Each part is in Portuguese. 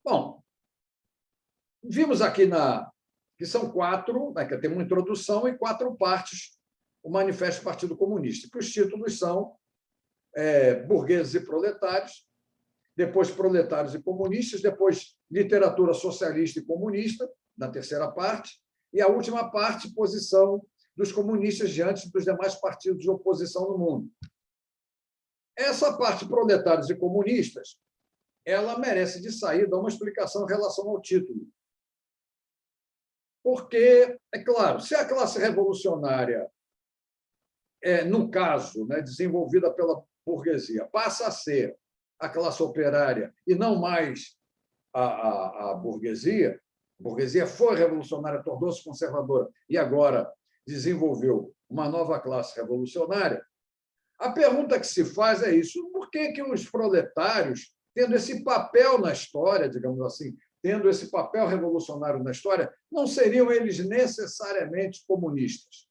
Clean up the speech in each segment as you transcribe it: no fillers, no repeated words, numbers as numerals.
Bom, vimos aqui que são quatro, né, que tem uma introdução e quatro partes, o Manifesto do Partido Comunista, que os títulos são Burgueses e Proletários, depois Proletários e Comunistas, depois Literatura Socialista e Comunista, na terceira parte, e a última parte, Posição dos comunistas diante dos demais partidos de oposição no mundo. Essa parte, Proletários e Comunistas, ela merece de saída uma explicação em relação ao título. Porque, é claro, se a classe revolucionária, no caso, né, desenvolvida pela burguesia, passa a ser a classe operária e não mais a burguesia foi revolucionária, tornou-se conservadora e agora desenvolveu uma nova classe revolucionária, a pergunta que se faz é isso: por que os proletários, tendo esse papel na história, digamos assim, tendo esse papel revolucionário na história, não seriam eles necessariamente comunistas?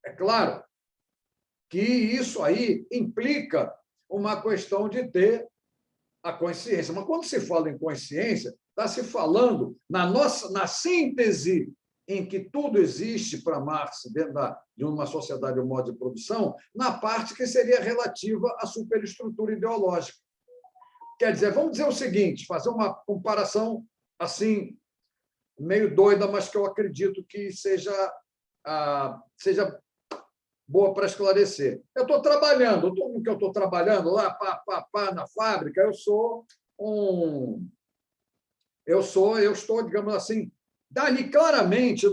É claro que isso aí implica uma questão de ter a consciência. Mas, quando se fala em consciência, está se falando na síntese em que tudo existe para Marx dentro de uma sociedade, um modo de produção, na parte que seria relativa à superestrutura ideológica. Quer dizer, vamos dizer o seguinte, fazer uma comparação assim, meio doida, mas que eu acredito que seja boa para esclarecer. Eu estou trabalhando, no que eu estou trabalhando lá, na fábrica, eu estou, digamos assim, dali claramente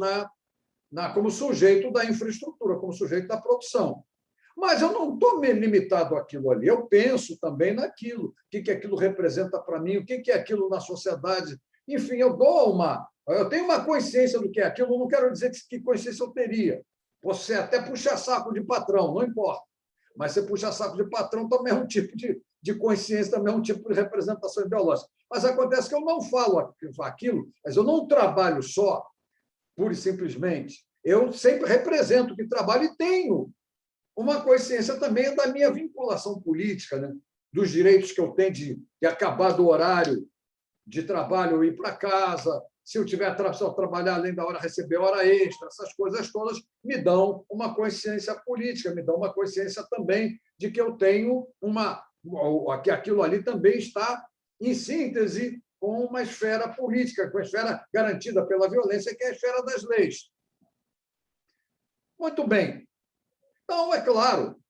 como sujeito da infraestrutura, como sujeito da produção. Mas eu não estou limitado àquilo ali, eu penso também naquilo, o que aquilo representa para mim, o que é aquilo na sociedade. Enfim, eu tenho uma consciência do que é aquilo, não quero dizer que consciência eu teria. Você até puxa saco de patrão, não importa. Mas você puxa saco de patrão também é um tipo de consciência, também é um tipo de representação ideológica. Mas acontece que eu não falo aquilo, mas eu não trabalho só, pura e simplesmente. Eu sempre represento o que trabalho e tenho uma consciência também da minha vinculação política, né? Dos direitos que eu tenho de acabar do horário de trabalho, ir para casa, se eu trabalhar além da hora, receber hora extra, essas coisas todas me dão uma consciência política, me dão uma consciência também de que eu tenho que aquilo ali também está em síntese com uma esfera política, com a esfera garantida pela violência, que é a esfera das leis. Muito bem. Então, é claro,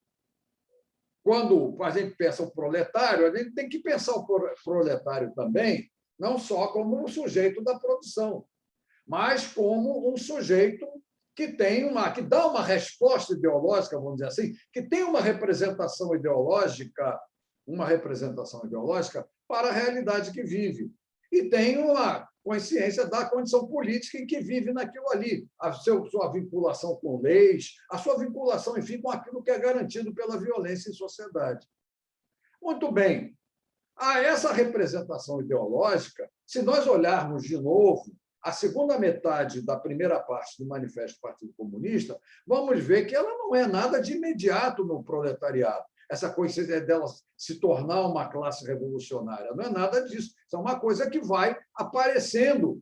quando a gente pensa o proletário, a gente tem que pensar o proletário também, não só como um sujeito da produção, mas como um sujeito que dá uma resposta ideológica, vamos dizer assim, que tem uma representação ideológica para a realidade que vive. E tem uma consciência da condição política em que vive naquilo ali, sua vinculação com leis, a sua vinculação, enfim, com aquilo que é garantido pela violência em sociedade. Muito bem. A essa representação ideológica, se nós olharmos de novo a segunda metade da primeira parte do Manifesto do Partido Comunista, vamos ver que ela não é nada de imediato no proletariado. Essa consciência dela se tornar uma classe revolucionária. Não é nada disso. Isso é uma coisa que vai aparecendo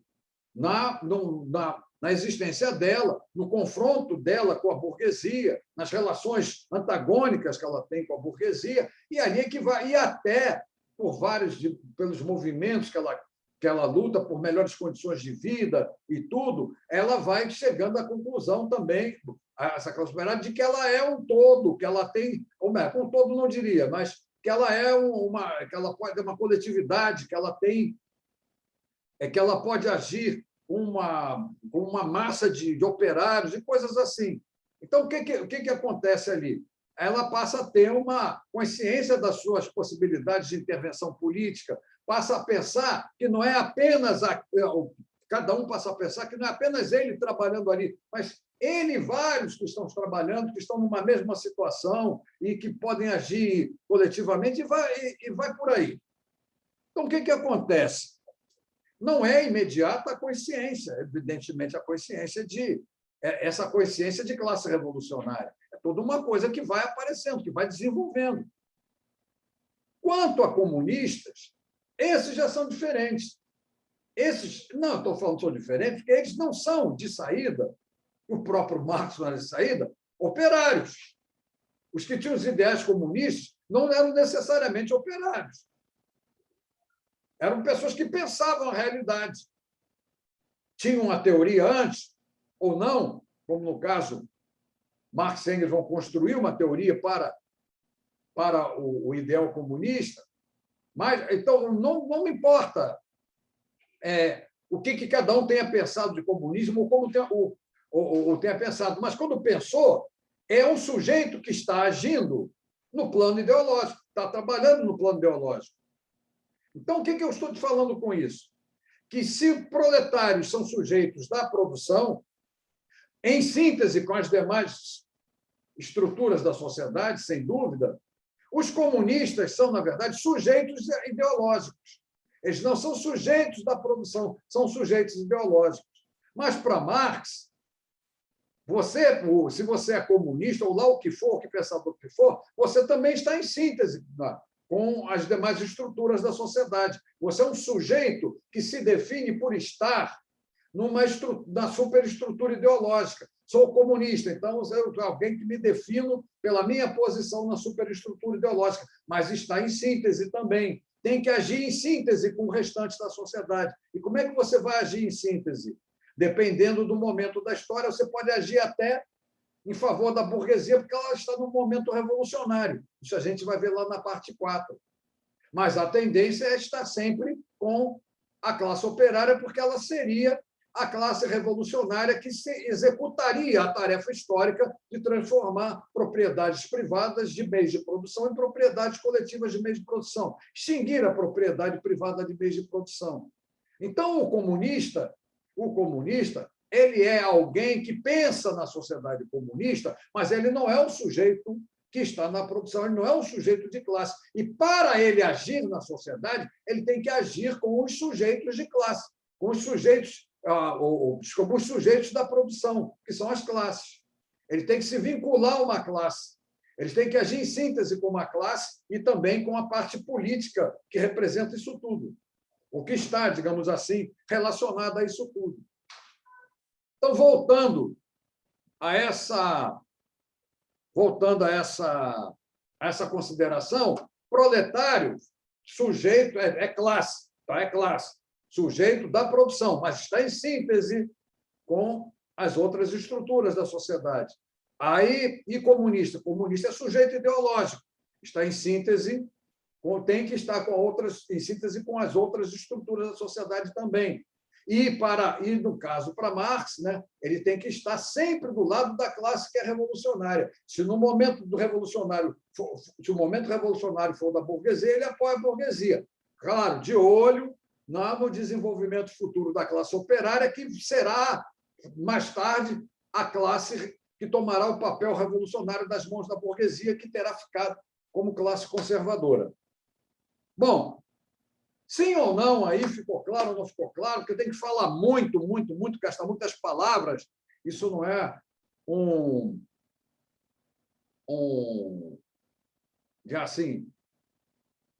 na existência dela, no confronto dela com a burguesia, nas relações antagônicas que ela tem com a burguesia, e ali é que vai, e até pelos movimentos que ela luta por melhores condições de vida e tudo, ela vai chegando à conclusão também, essa classe operária, de que ela é um todo, que ela tem, ou melhor, um todo não diria, mas que ela é que ela pode ter uma coletividade, que ela tem, que ela pode agir com uma massa de operários e coisas assim. Então, o que acontece ali? Ela passa a ter uma consciência das suas possibilidades de intervenção política, passa a pensar que não é apenas cada um passa a pensar que não é apenas ele trabalhando ali, mas ele e vários que estão trabalhando, que estão numa mesma situação e que podem agir coletivamente, e vai por aí. Então, o que acontece? Não é imediata a consciência, evidentemente, essa consciência de classe revolucionária. É toda uma coisa que vai aparecendo, que vai desenvolvendo. Quanto a comunistas, Esses já são diferentes. Esses, não, estou falando que são diferentes, porque eles não são, de saída, o próprio Marx não era de saída, operários. Os que tinham os ideais comunistas não eram necessariamente operários. Eram pessoas que pensavam a realidade. Tinham uma teoria antes, ou não, como no caso, Marx e Engels vão construir uma teoria para o ideal comunista, mas, então, não me importa o que cada um tenha pensado de comunismo ou como tenha pensado, mas quando pensou, é um sujeito que está agindo no plano ideológico, está trabalhando no plano ideológico. Então, o que eu estou te falando com isso? Que se proletários são sujeitos da produção, em síntese com as demais estruturas da sociedade, sem dúvida, os comunistas são, na verdade, sujeitos ideológicos. Eles não são sujeitos da produção, são sujeitos ideológicos. Mas, para Marx, se você é comunista, ou lá o que for, o que pensador que for, você também está em síntese com as demais estruturas da sociedade. Você é um sujeito que se define por estar na superestrutura ideológica. Sou comunista, então eu sou alguém que me defino pela minha posição na superestrutura ideológica, mas está em síntese também. Tem que agir em síntese com o restante da sociedade. E como é que você vai agir em síntese? Dependendo do momento da história, você pode agir até em favor da burguesia, porque ela está num momento revolucionário. Isso a gente vai ver lá na parte 4. Mas a tendência é estar sempre com a classe operária, porque ela seria a classe revolucionária que executaria a tarefa histórica de transformar propriedades privadas de meios de produção em propriedades coletivas de meios de produção, extinguir a propriedade privada de meios de produção. Então, o comunista, ele é alguém que pensa na sociedade comunista, mas ele não é um sujeito que está na produção, ele não é um sujeito de classe. E, para ele agir na sociedade, ele tem que agir com os sujeitos de classe, com os sujeitos da produção, que são as classes. Ele tem que se vincular a uma classe. Ele tem que agir em síntese com uma classe e também com a parte política que representa isso tudo, o que está, digamos assim, relacionado a isso tudo. Então, voltando a essa consideração, proletário, sujeito, é classe, tá? É classe. Sujeito da produção, mas está em síntese com as outras estruturas da sociedade. E comunista? Comunista é sujeito ideológico, está em síntese, tem que estar em síntese com as outras estruturas da sociedade também. E, no caso, para Marx, né, ele tem que estar sempre do lado da classe que é revolucionária. Se o momento revolucionário for da burguesia, ele apoia a burguesia. Claro, de olho no desenvolvimento futuro da classe operária, que será, mais tarde, a classe que tomará o papel revolucionário das mãos da burguesia, que terá ficado como classe conservadora. Bom, sim ou não, aí ficou claro ou não ficou claro, porque tem que falar muito, gastar muitas palavras. Isso não é já assim,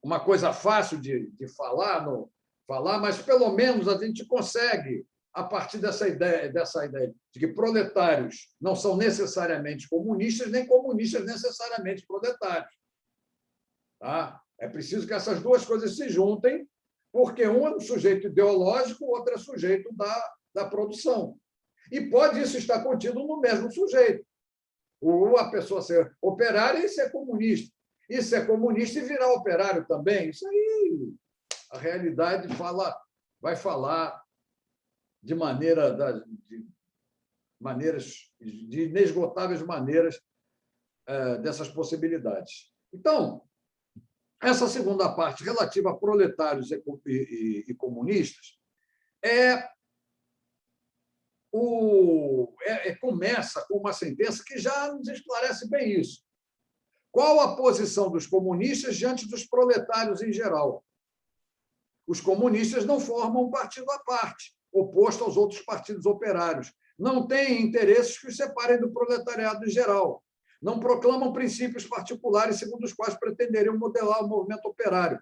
uma coisa fácil de falar, mas pelo menos a gente consegue, a partir dessa ideia de que proletários não são necessariamente comunistas, nem comunistas necessariamente proletários. Tá? É preciso que essas duas coisas se juntem, porque um é um sujeito ideológico, o outro é sujeito da produção. E pode isso estar contido no mesmo sujeito. A pessoa ser operária e ser comunista. E ser comunista e virar operário também. Isso aí, a realidade vai falar de inesgotáveis maneiras dessas possibilidades. Então, essa segunda parte, relativa a proletários e comunistas, começa com uma sentença que já nos esclarece bem isso. Qual a posição dos comunistas diante dos proletários em geral? Os comunistas não formam um partido à parte, oposto aos outros partidos operários. Não têm interesses que os separem do proletariado em geral. Não proclamam princípios particulares segundo os quais pretenderiam modelar o movimento operário.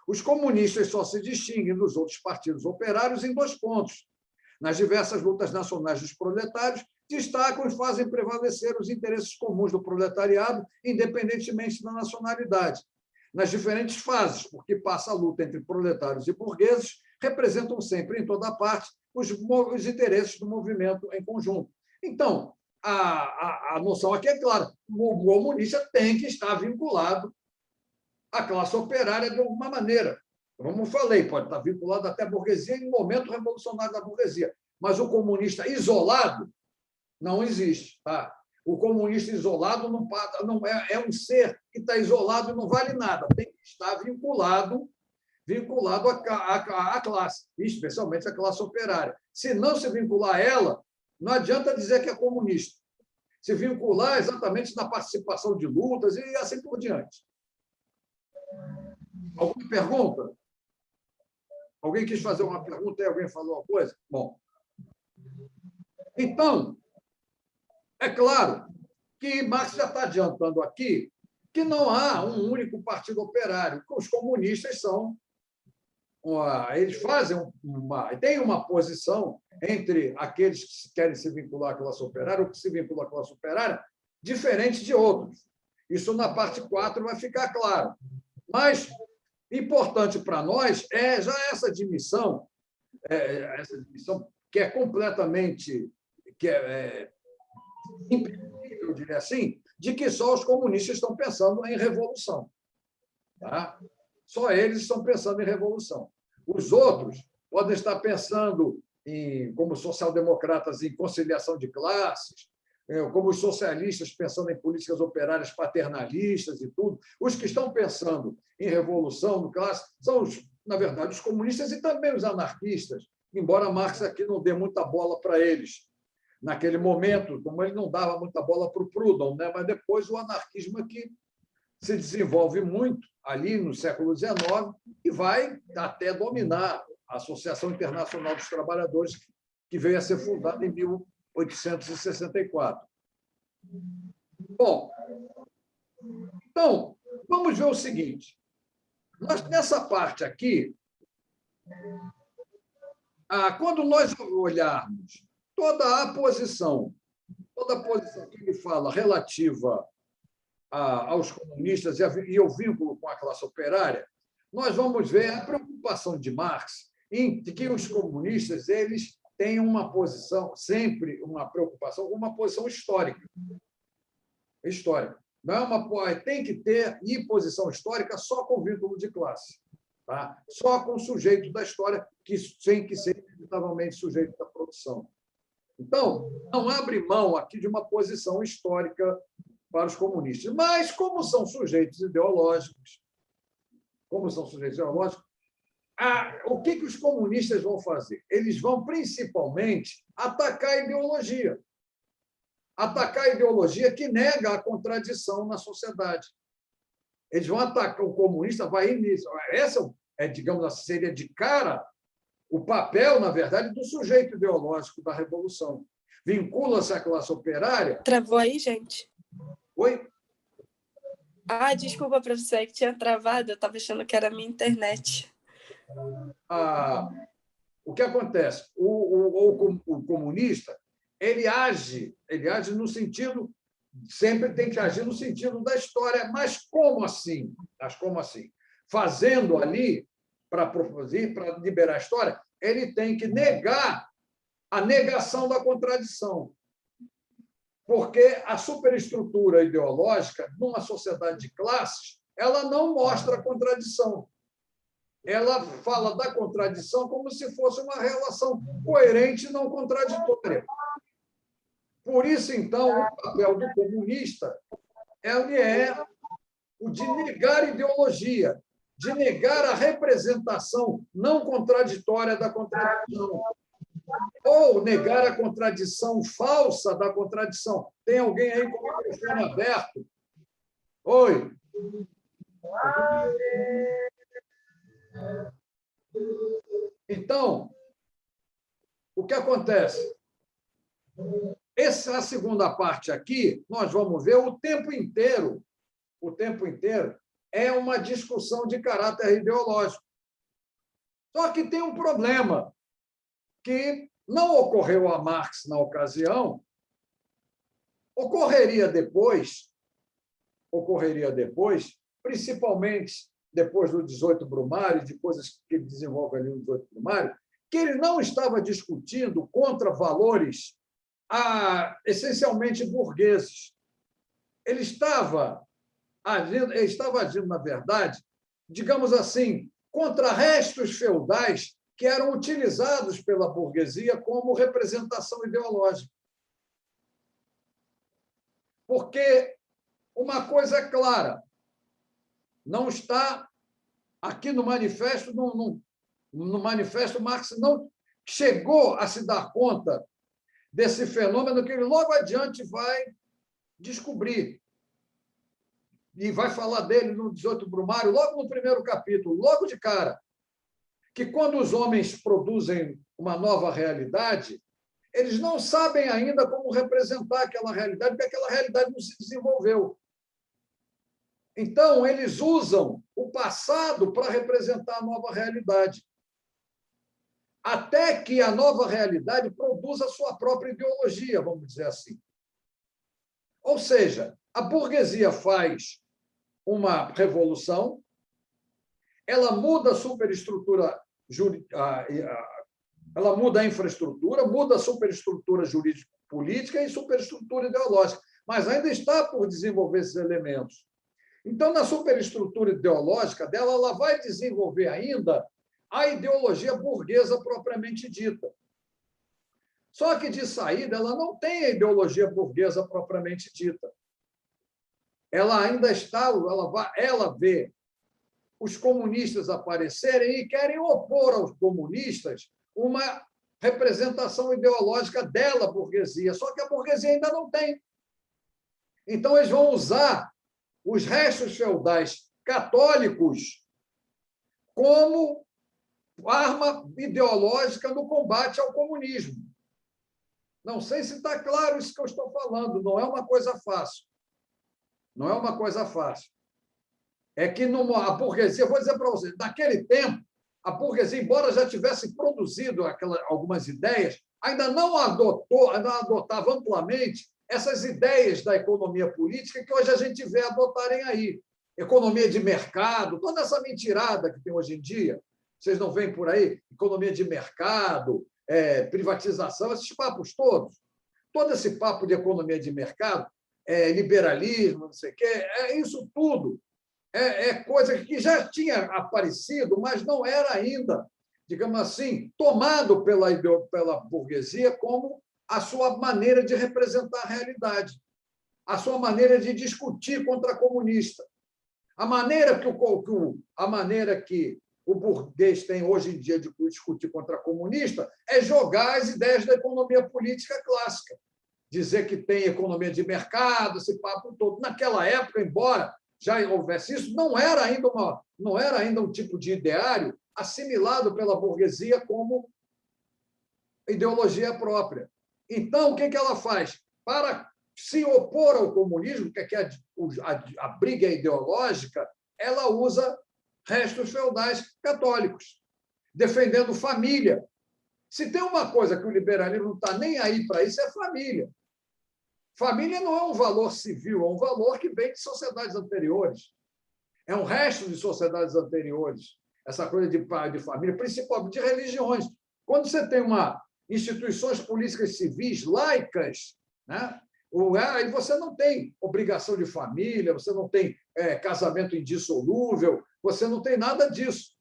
Os comunistas só se distinguem dos outros partidos operários em 2 pontos. Nas diversas lutas nacionais dos proletários, destacam e fazem prevalecer os interesses comuns do proletariado, independentemente da nacionalidade. Nas diferentes fases, porque passa a luta entre proletários e burgueses, representam sempre, em toda parte, os interesses do movimento em conjunto. Então, a noção aqui é clara: o comunista tem que estar vinculado à classe operária de alguma maneira. Como eu falei, pode estar vinculado até à burguesia em um momento revolucionário da burguesia, mas o comunista isolado não existe. Tá? O comunista isolado não é um ser que está isolado e não vale nada, tem que estar vinculado à classe, especialmente à classe operária. Se não se vincular a ela, não adianta dizer que é comunista. Se vincular exatamente na participação de lutas e assim por diante. Alguma pergunta? Alguém quis fazer uma pergunta e alguém falou uma coisa? Bom. Então, é claro que Marx já está adiantando aqui que não há um único partido operário. Os comunistas eles têm uma posição entre aqueles que querem se vincular à classe operária ou que se vinculam à classe operária, diferente de outros. Isso na parte 4 vai ficar claro. Mas importante para nós é já essa admissão que é completamente impossível, eu diria assim, de que só os comunistas estão pensando em revolução. Tá? Só eles estão pensando em revolução. Os outros podem estar pensando, como social-democratas, em conciliação de classes, como os socialistas pensando em políticas operárias paternalistas e tudo. Os que estão pensando em revolução no classe são, na verdade, os comunistas e também os anarquistas, embora Marx aqui não dê muita bola para eles. Naquele momento, como ele não dava muita bola para o Proudhon, né? Mas depois o anarquismo aqui se desenvolve muito ali no século XIX e vai até dominar a Associação Internacional dos Trabalhadores, que veio a ser fundada em 1864. Bom, então, vamos ver o seguinte. Nessa parte aqui, quando nós olharmos toda a posição que ele fala relativa aos comunistas e ao vínculo com a classe operária, nós vamos ver a preocupação de Marx em que os comunistas eles têm uma posição, sempre uma preocupação com uma posição histórica. Não é tem que ter posição histórica só com vínculo de classe. Tá? Só com o sujeito da história, que tem que ser inevitavelmente sujeito da produção. Então, não abre mão aqui de uma posição histórica para os comunistas. Mas, como são sujeitos ideológicos, o que os comunistas vão fazer? Eles vão, principalmente, atacar a ideologia. Atacar a ideologia que nega a contradição na sociedade. Eles vão atacar, o comunista vai ir nisso. Essa digamos assim, seria de cara o papel, na verdade, do sujeito ideológico da Revolução. Vincula-se à classe operária. Travou aí, gente? Oi? Desculpa, professor, é que tinha travado, eu estava achando que era a minha internet. O que acontece? O comunista ele age no sentido, sempre tem que agir no sentido da história, mas como assim? Fazendo ali, para liberar a história, ele tem que negar a negação da contradição. Porque a superestrutura ideológica, numa sociedade de classes, ela não mostra a contradição. Ela fala da contradição como se fosse uma relação coerente e não contraditória. Por isso, então, o papel do comunista é o de negar ideologia, de negar a representação não contraditória da contradição, ou negar a contradição falsa da contradição. Tem alguém aí com o microfone aberto? Oi. Então, o que acontece? A segunda parte aqui, nós vamos ver o tempo inteiro é uma discussão de caráter ideológico. Só que tem um problema, que não ocorreu a Marx na ocasião, ocorreria depois, principalmente depois do 18 Brumário, de coisas que ele desenvolve ali no 18 Brumário, que ele não estava discutindo contra valores essencialmente burgueses. Ele estava agindo, na verdade, digamos assim, contra restos feudais que eram utilizados pela burguesia como representação ideológica. Porque uma coisa é clara, não está aqui no manifesto, no manifesto Marx não chegou a se dar conta desse fenômeno que ele logo adiante vai descobrir. E vai falar dele no 18 Brumário, logo no primeiro capítulo, logo de cara, que quando os homens produzem uma nova realidade, eles não sabem ainda como representar aquela realidade, porque aquela realidade não se desenvolveu. Então, eles usam o passado para representar a nova realidade, até que a nova realidade produza a sua própria ideologia, vamos dizer assim. Ou seja, a burguesia faz uma revolução, ela muda a superestrutura ela muda a infraestrutura, muda a superestrutura jurídico-política e superestrutura ideológica, mas ainda está por desenvolver esses elementos. Então, na superestrutura ideológica dela, ela vai desenvolver ainda a ideologia burguesa propriamente dita. Só que, de saída, ela não tem a ideologia burguesa propriamente dita. Ela ainda está, ela vê os comunistas aparecerem e querem opor aos comunistas uma representação ideológica dela, burguesia, só que a burguesia ainda não tem. Então, eles vão usar os restos feudais católicos como arma ideológica no combate ao comunismo. Não sei se está claro isso que eu estou falando, não é uma coisa fácil. Não é uma coisa fácil. É que a burguesia, vou dizer para vocês, naquele tempo, a burguesia, embora já tivesse produzido algumas ideias, ainda não adotava amplamente essas ideias da economia política que hoje a gente vê adotarem aí. Economia de mercado, toda essa mentirada que tem hoje em dia, vocês não veem por aí? Economia de mercado, privatização, esses papos todos. Todo esse papo de economia de mercado, liberalismo, não sei o quê, isso tudo é coisa que já tinha aparecido, mas não era ainda, digamos assim, tomado pela burguesia como a sua maneira de representar a realidade, a sua maneira de discutir contra a comunista. A maneira que o burguês tem hoje em dia de discutir contra a comunista é jogar as ideias da economia política clássica, dizer que tem economia de mercado, esse papo todo. Naquela época, embora já houvesse isso, não era ainda um tipo de ideário assimilado pela burguesia como ideologia própria. Então, o que ela faz? Para se opor ao comunismo, que é a briga ideológica, ela usa restos feudais católicos, defendendo família. Se tem uma coisa que o liberalismo não está nem aí para isso, é família. Família não é um valor civil, é um valor que vem de sociedades anteriores. É um resto de sociedades anteriores, essa coisa de pai, de família, principalmente de religiões. Quando você tem instituições políticas civis laicas, né? Aí você não tem obrigação de família, você não tem casamento indissolúvel, você não tem nada disso.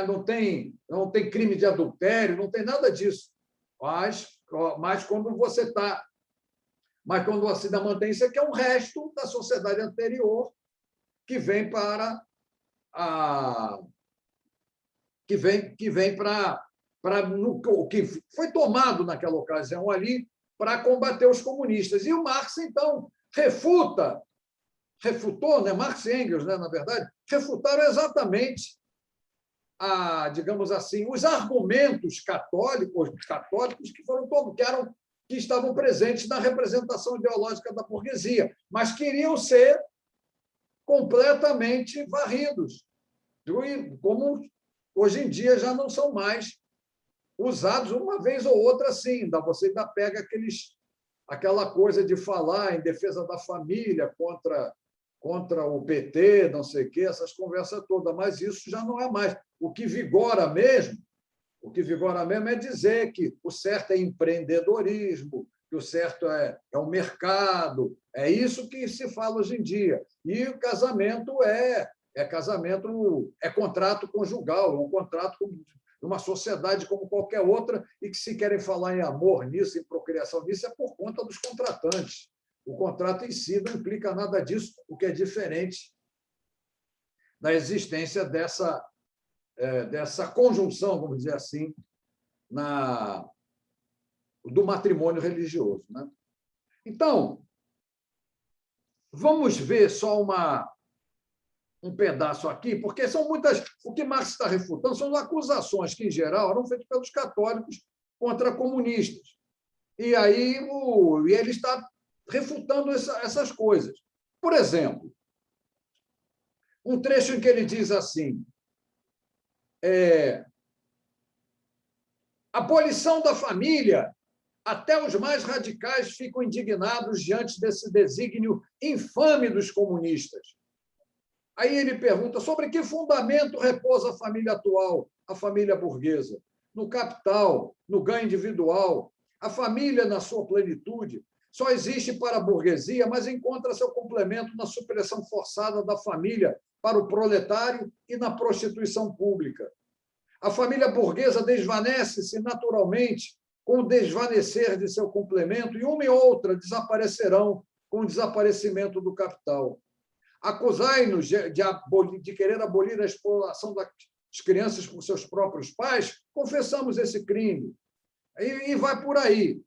Não tem crime de adultério, não tem nada disso. Mas quando você está... Mas quando você ainda mantém isso, que é um resto da sociedade anterior que vem para que foi tomado naquela ocasião ali para combater os comunistas. E o Marx, então, refutou, né? Marx e Engels, né, na verdade, refutaram exatamente, digamos assim, os argumentos católicos que estavam presentes na representação ideológica da burguesia, mas queriam ser completamente varridos, como hoje em dia já não são mais usados uma vez ou outra, sim. Você ainda pega aquela coisa de falar em defesa da família contra o PT, não sei o quê, essas conversas todas, mas isso já não é mais. O que vigora mesmo é dizer que o certo é empreendedorismo, que o certo é o mercado, é isso que se fala hoje em dia. E o casamento é contrato conjugal, é um contrato uma sociedade como qualquer outra, e que, se querem falar em amor nisso, em procriação nisso, é por conta dos contratantes. O contrato em si não implica nada disso, o que é diferente da existência dessa conjunção, vamos dizer assim, do matrimônio religioso. Né? Então, vamos ver só um pedaço aqui, porque são muitas. O que Marx está refutando são acusações que, em geral, eram feitas pelos católicos contra comunistas. E aí ele está refutando essas coisas. Por exemplo, um trecho em que ele diz assim: a abolição da família, até os mais radicais ficam indignados diante desse desígnio infame dos comunistas. Aí ele pergunta: sobre que fundamento repousa a família atual, a família burguesa? No capital, no ganho individual. A família, na sua plenitude, só existe para a burguesia, mas encontra seu complemento na supressão forçada da família para o proletário e na prostituição pública. A família burguesa desvanece-se naturalmente com o desvanecer de seu complemento, e uma e outra desaparecerão com o desaparecimento do capital. Acusai-nos de querer abolir a exploração das crianças por seus próprios pais, confessamos esse crime. E vai por aí.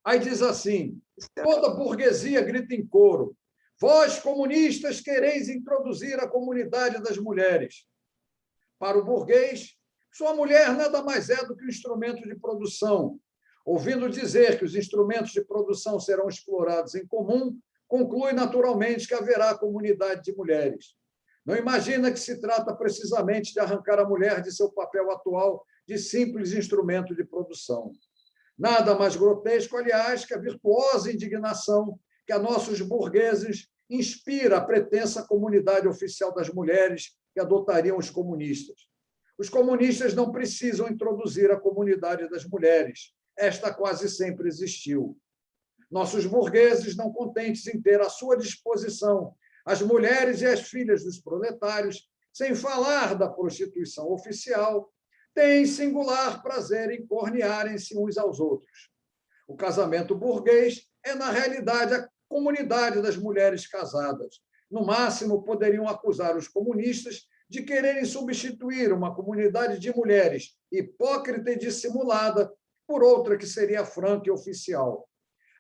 Aí diz assim: toda a burguesia grita em coro: vós, comunistas, quereis introduzir a comunidade das mulheres. Para o burguês, sua mulher nada mais é do que um instrumento de produção. Ouvindo dizer que os instrumentos de produção serão explorados em comum, conclui naturalmente que haverá comunidade de mulheres. Não imagina que se trata precisamente de arrancar a mulher de seu papel atual de simples instrumento de produção. Nada mais grotesco, aliás, que a virtuosa indignação que a nossos burgueses inspira a pretensa comunidade oficial das mulheres que adotariam os comunistas. Os comunistas não precisam introduzir a comunidade das mulheres. Esta quase sempre existiu. Nossos burgueses, não contentes em ter à sua disposição as mulheres e as filhas dos proletários, sem falar da prostituição oficial, têm singular prazer em cornearem-se uns aos outros. O casamento burguês é, na realidade, a comunidade das mulheres casadas. No máximo, poderiam acusar os comunistas de quererem substituir uma comunidade de mulheres hipócrita e dissimulada por outra que seria franca e oficial.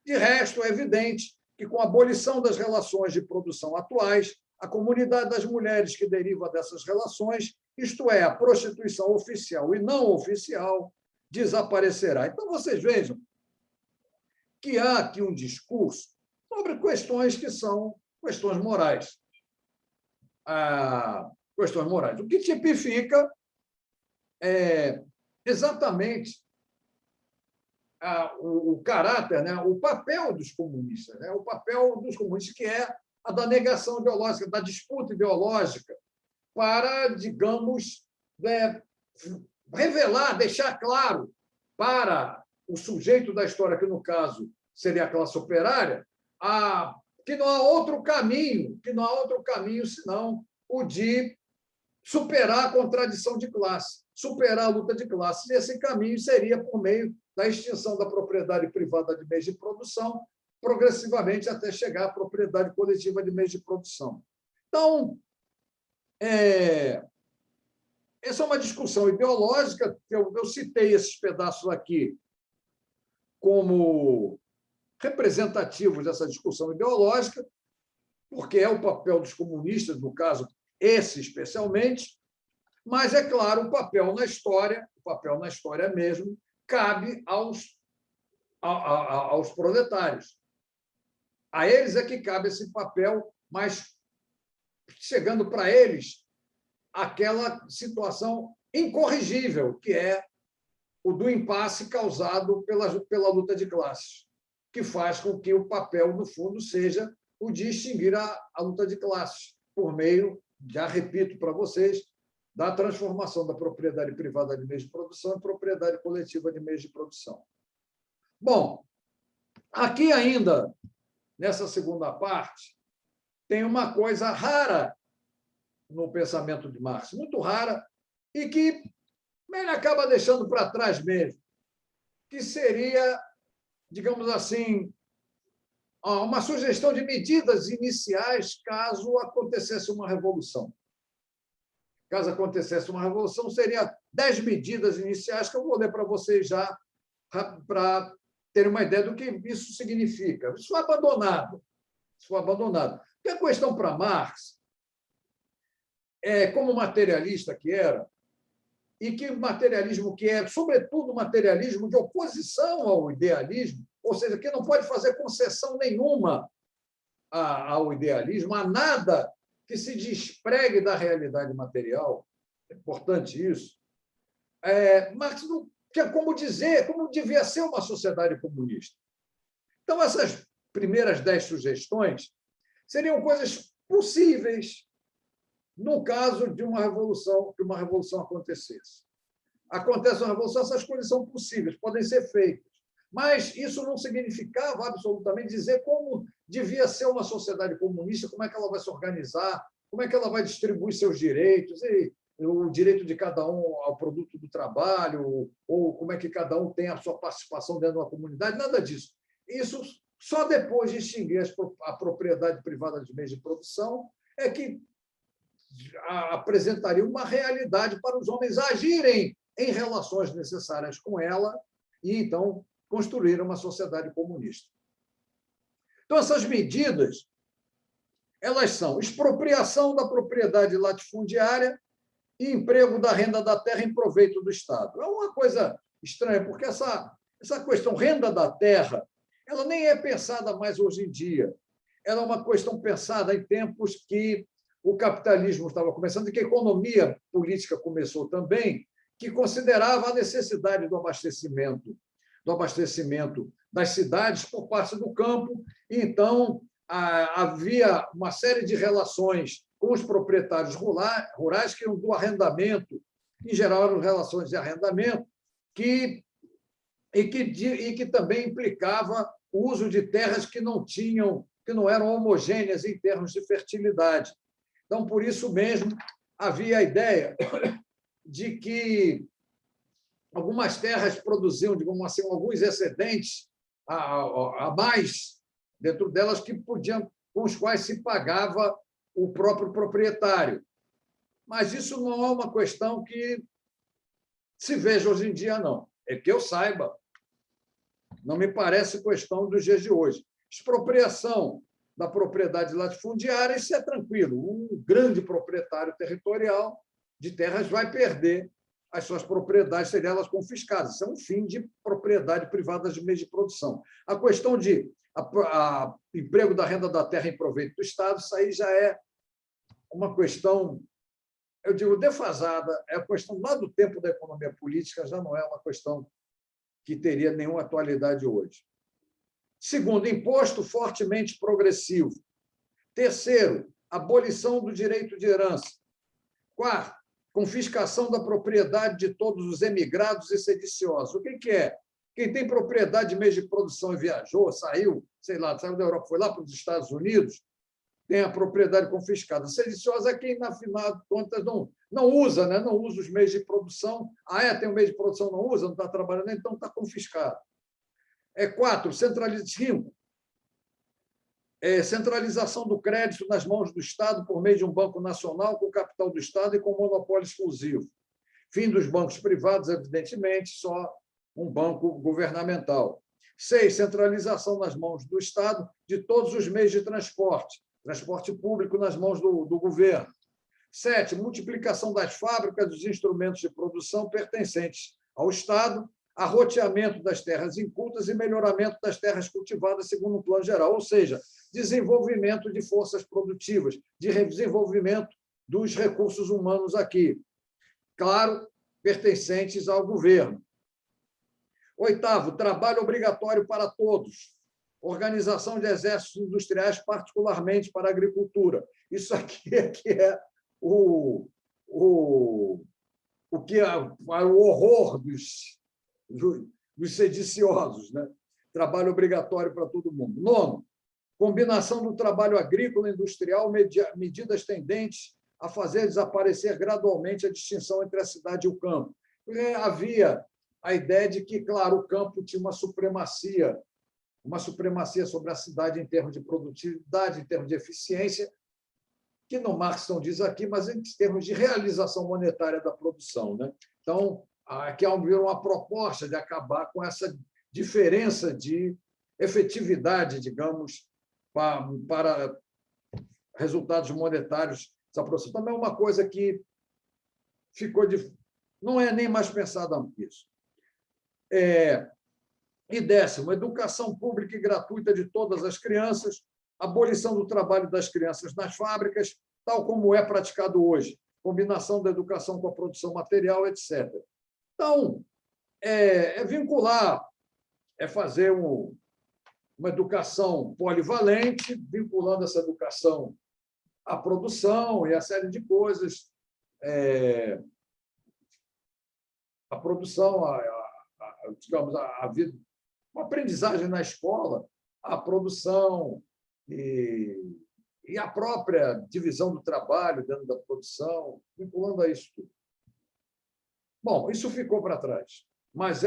De resto, é evidente que, com a abolição das relações de produção atuais, a comunidade das mulheres que deriva dessas relações, isto é, a prostituição oficial e não oficial, desaparecerá. Então, vocês vejam que há aqui um discurso sobre questões que são questões morais. Questões morais. O que tipifica exatamente o caráter, né, o papel dos comunistas, né, o papel dos comunistas, que é a da negação ideológica, da disputa ideológica, para, digamos, revelar, deixar claro para o sujeito da história, que no caso seria a classe operária, que não há outro caminho, senão o de superar a contradição de classe, superar a luta de classe. E esse caminho seria por meio da extinção da propriedade privada de meios de produção, progressivamente até chegar à propriedade coletiva de meios de produção. Então, essa é uma discussão ideológica. Eu citei esses pedaços aqui como representativos dessa discussão ideológica, porque é o papel dos comunistas, no caso, esse especialmente, mas, é claro, o papel na história mesmo, cabe aos proletários. A eles é que cabe esse papel mais chegando para eles aquela situação incorrigível, que é o do impasse causado pela luta de classes, que faz com que o papel, no fundo, seja o de extinguir a luta de classes, por meio, já repito para vocês, da transformação da propriedade privada de meios de produção em propriedade coletiva de meios de produção. Bom, aqui ainda, nessa segunda parte, tem uma coisa rara no pensamento de Marx, muito rara, e que ele acaba deixando para trás mesmo, que seria, digamos assim, uma sugestão de medidas iniciais caso acontecesse uma revolução. Caso acontecesse uma revolução, seria 10 medidas iniciais que eu vou ler para vocês já, para terem uma ideia do que isso significa. Isso foi abandonado. Isso foi abandonado. Porque a questão para Marx, como materialista que era, e que materialismo que é, sobretudo, materialismo de oposição ao idealismo, ou seja, que não pode fazer concessão nenhuma ao idealismo, a nada que se despregue da realidade material, é importante isso. Marx não tinha como dizer, como devia ser uma sociedade comunista. Então, essas primeiras 10 sugestões seriam coisas possíveis no caso de uma revolução, que uma revolução acontecesse. Acontece uma revolução, essas coisas são possíveis, podem ser feitas. Mas isso não significava absolutamente dizer como devia ser uma sociedade comunista, como é que ela vai se organizar, como é que ela vai distribuir seus direitos, e o direito de cada um ao produto do trabalho, ou como é que cada um tem a sua participação dentro de uma comunidade, nada disso. Isso só depois de extinguir a propriedade privada dos meios de produção é que apresentaria uma realidade para os homens agirem em relações necessárias com ela e, então, construir uma sociedade comunista. Então, essas medidas, elas são expropriação da propriedade latifundiária e emprego da renda da terra em proveito do Estado. É uma coisa estranha, porque essa questão renda da terra, ela nem é pensada mais hoje em dia. Ela é uma questão pensada em tempos que o capitalismo estava começando e que a economia política começou também, que considerava a necessidade do abastecimento das cidades por parte do campo. E, então, havia uma série de relações com os proprietários rurais que iam do arrendamento, em geral eram relações de arrendamento, que também implicava o uso de terras que não eram homogêneas em termos de fertilidade. Então, por isso mesmo, havia a ideia de que algumas terras produziam, digamos assim, alguns excedentes a mais dentro delas com os quais se pagava o próprio proprietário. Mas isso não é uma questão que se veja hoje em dia, não. É que eu saiba. Não me parece questão dos dias de hoje. Expropriação da propriedade latifundiária, isso é tranquilo. Um grande proprietário territorial de terras vai perder as suas propriedades, seriam elas confiscadas. Isso é um fim de propriedade privada de meios de produção. A questão de emprego da renda da terra em proveito do Estado, isso aí já é uma questão, eu digo, defasada, é a questão lá do tempo da economia política, já não é uma questão que teria nenhuma atualidade hoje. Segundo, imposto fortemente progressivo. Terceiro, abolição do direito de herança. Quarto, confiscação da propriedade de todos os emigrados e sediciosos. O que é? Quem tem propriedade de meios de produção e viajou, saiu da Europa, foi lá para os Estados Unidos, tem a propriedade confiscada. Sediciosa é quem, na final de contas, não usa, né? Não usa os meios de produção. Tem um meio de produção, não usa, não está trabalhando, então está confiscado. 4, centralização do crédito nas mãos do Estado por meio de um banco nacional com capital do Estado e com monopólio exclusivo. Fim dos bancos privados, evidentemente, só um banco governamental. 6, centralização nas mãos do Estado de todos os meios de transporte público nas mãos do governo. 7, multiplicação das fábricas dos instrumentos de produção pertencentes ao Estado, arroteamento das terras incultas e melhoramento das terras cultivadas segundo um plano geral. Ou seja, desenvolvimento de forças produtivas, de desenvolvimento dos recursos humanos aqui. Claro, pertencentes ao governo. Oitavo, trabalho obrigatório para todos. Organização de exércitos industriais, particularmente para a agricultura. Isso aqui é o horror dos sediciosos, né? Trabalho obrigatório para todo mundo. Nono, combinação do trabalho agrícola e industrial, medidas tendentes a fazer desaparecer gradualmente a distinção entre a cidade e o campo. Havia a ideia de que, claro, o campo tinha uma supremacia sobre a cidade em termos de produtividade, em termos de eficiência, que no Marx não diz aqui, mas em termos de realização monetária da produção, né? Então, aqui há uma proposta de acabar com essa diferença de efetividade, digamos, para resultados monetários dessa produção. Também é uma coisa que não é nem mais pensada nisso. E décimo, educação pública e gratuita de todas as crianças, abolição do trabalho das crianças nas fábricas, tal como é praticado hoje, combinação da educação com a produção material, etc. Então, vincular, fazer uma educação polivalente, vinculando essa educação à produção e a série de coisas, a produção, digamos, a vida, uma aprendizagem na escola, a produção e a própria divisão do trabalho dentro da produção, vinculando a isso tudo. Bom, isso ficou para trás, mas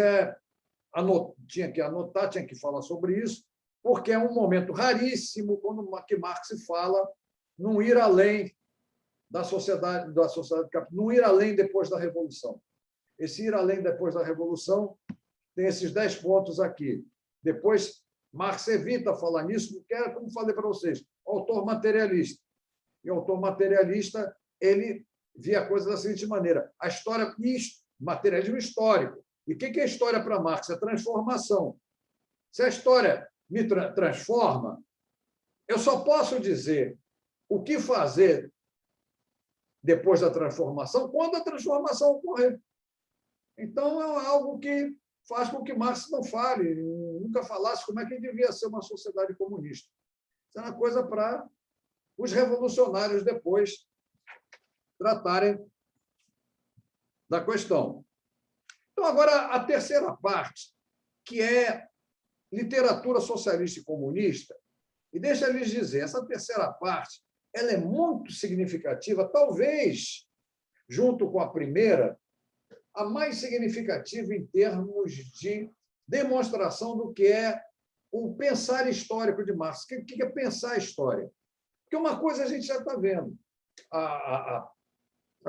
tinha que anotar, tinha que falar sobre isso, porque é um momento raríssimo quando Marx fala não ir além da sociedade capitalista, não ir além depois da Revolução. Esse ir além depois da Revolução tem esses 10 pontos aqui. Depois, Marx evita falar nisso, porque é, como falei para vocês, autor materialista. E o autor materialista, ele via a coisa da seguinte maneira: a história, materialismo histórico. E o que é história para Marx? É transformação. Se a história me transforma, eu só posso dizer o que fazer depois da transformação quando a transformação ocorrer. Então, é algo que faz com que Marx não fale, nunca falasse como é que devia ser uma sociedade comunista. Isso é uma coisa para os revolucionários depois tratarem da questão. Então, agora, a terceira parte, que é literatura socialista e comunista, e deixa eu lhes dizer, essa terceira parte ela é muito significativa, talvez, junto com a primeira, a mais significativa em termos de demonstração do que é o pensar histórico de Marx. O que é pensar a história? Porque uma coisa a gente já está vendo, a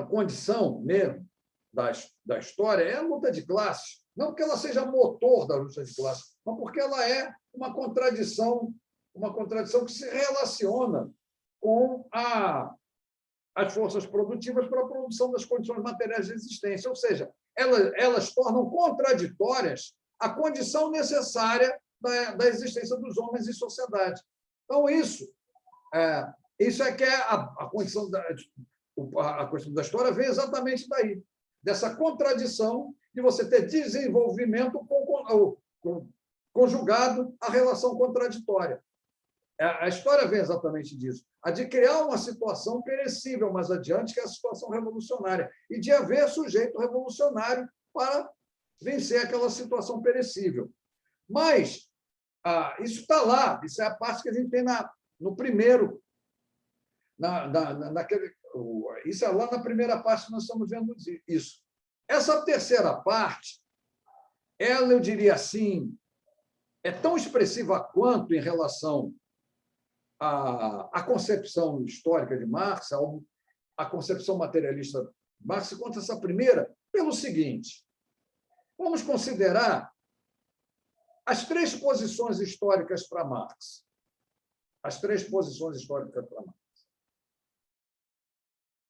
condição mesmo da história é a luta de classes, não porque ela seja motor da luta de classes, mas porque ela é uma contradição que se relaciona com as forças produtivas para a produção das condições materiais de existência, ou seja, elas tornam contraditórias a condição necessária da existência dos homens em sociedade. Então, isso é que é a condição a questão da história vem exatamente daí, dessa contradição de você ter desenvolvimento conjugado à relação contraditória. A história vem exatamente disso, a de criar uma situação perecível mais adiante, que é a situação revolucionária, e de haver sujeito revolucionário para vencer aquela situação perecível. Mas isso está lá, isso é a parte que a gente tem no primeiro, isso é lá na primeira parte que nós estamos vendo isso. Essa terceira parte, ela, eu diria assim, é tão expressiva quanto em relação à concepção histórica de Marx, a concepção materialista de Marx, quanto essa primeira, pelo seguinte: vamos considerar as três posições históricas para Marx. As três posições históricas para Marx.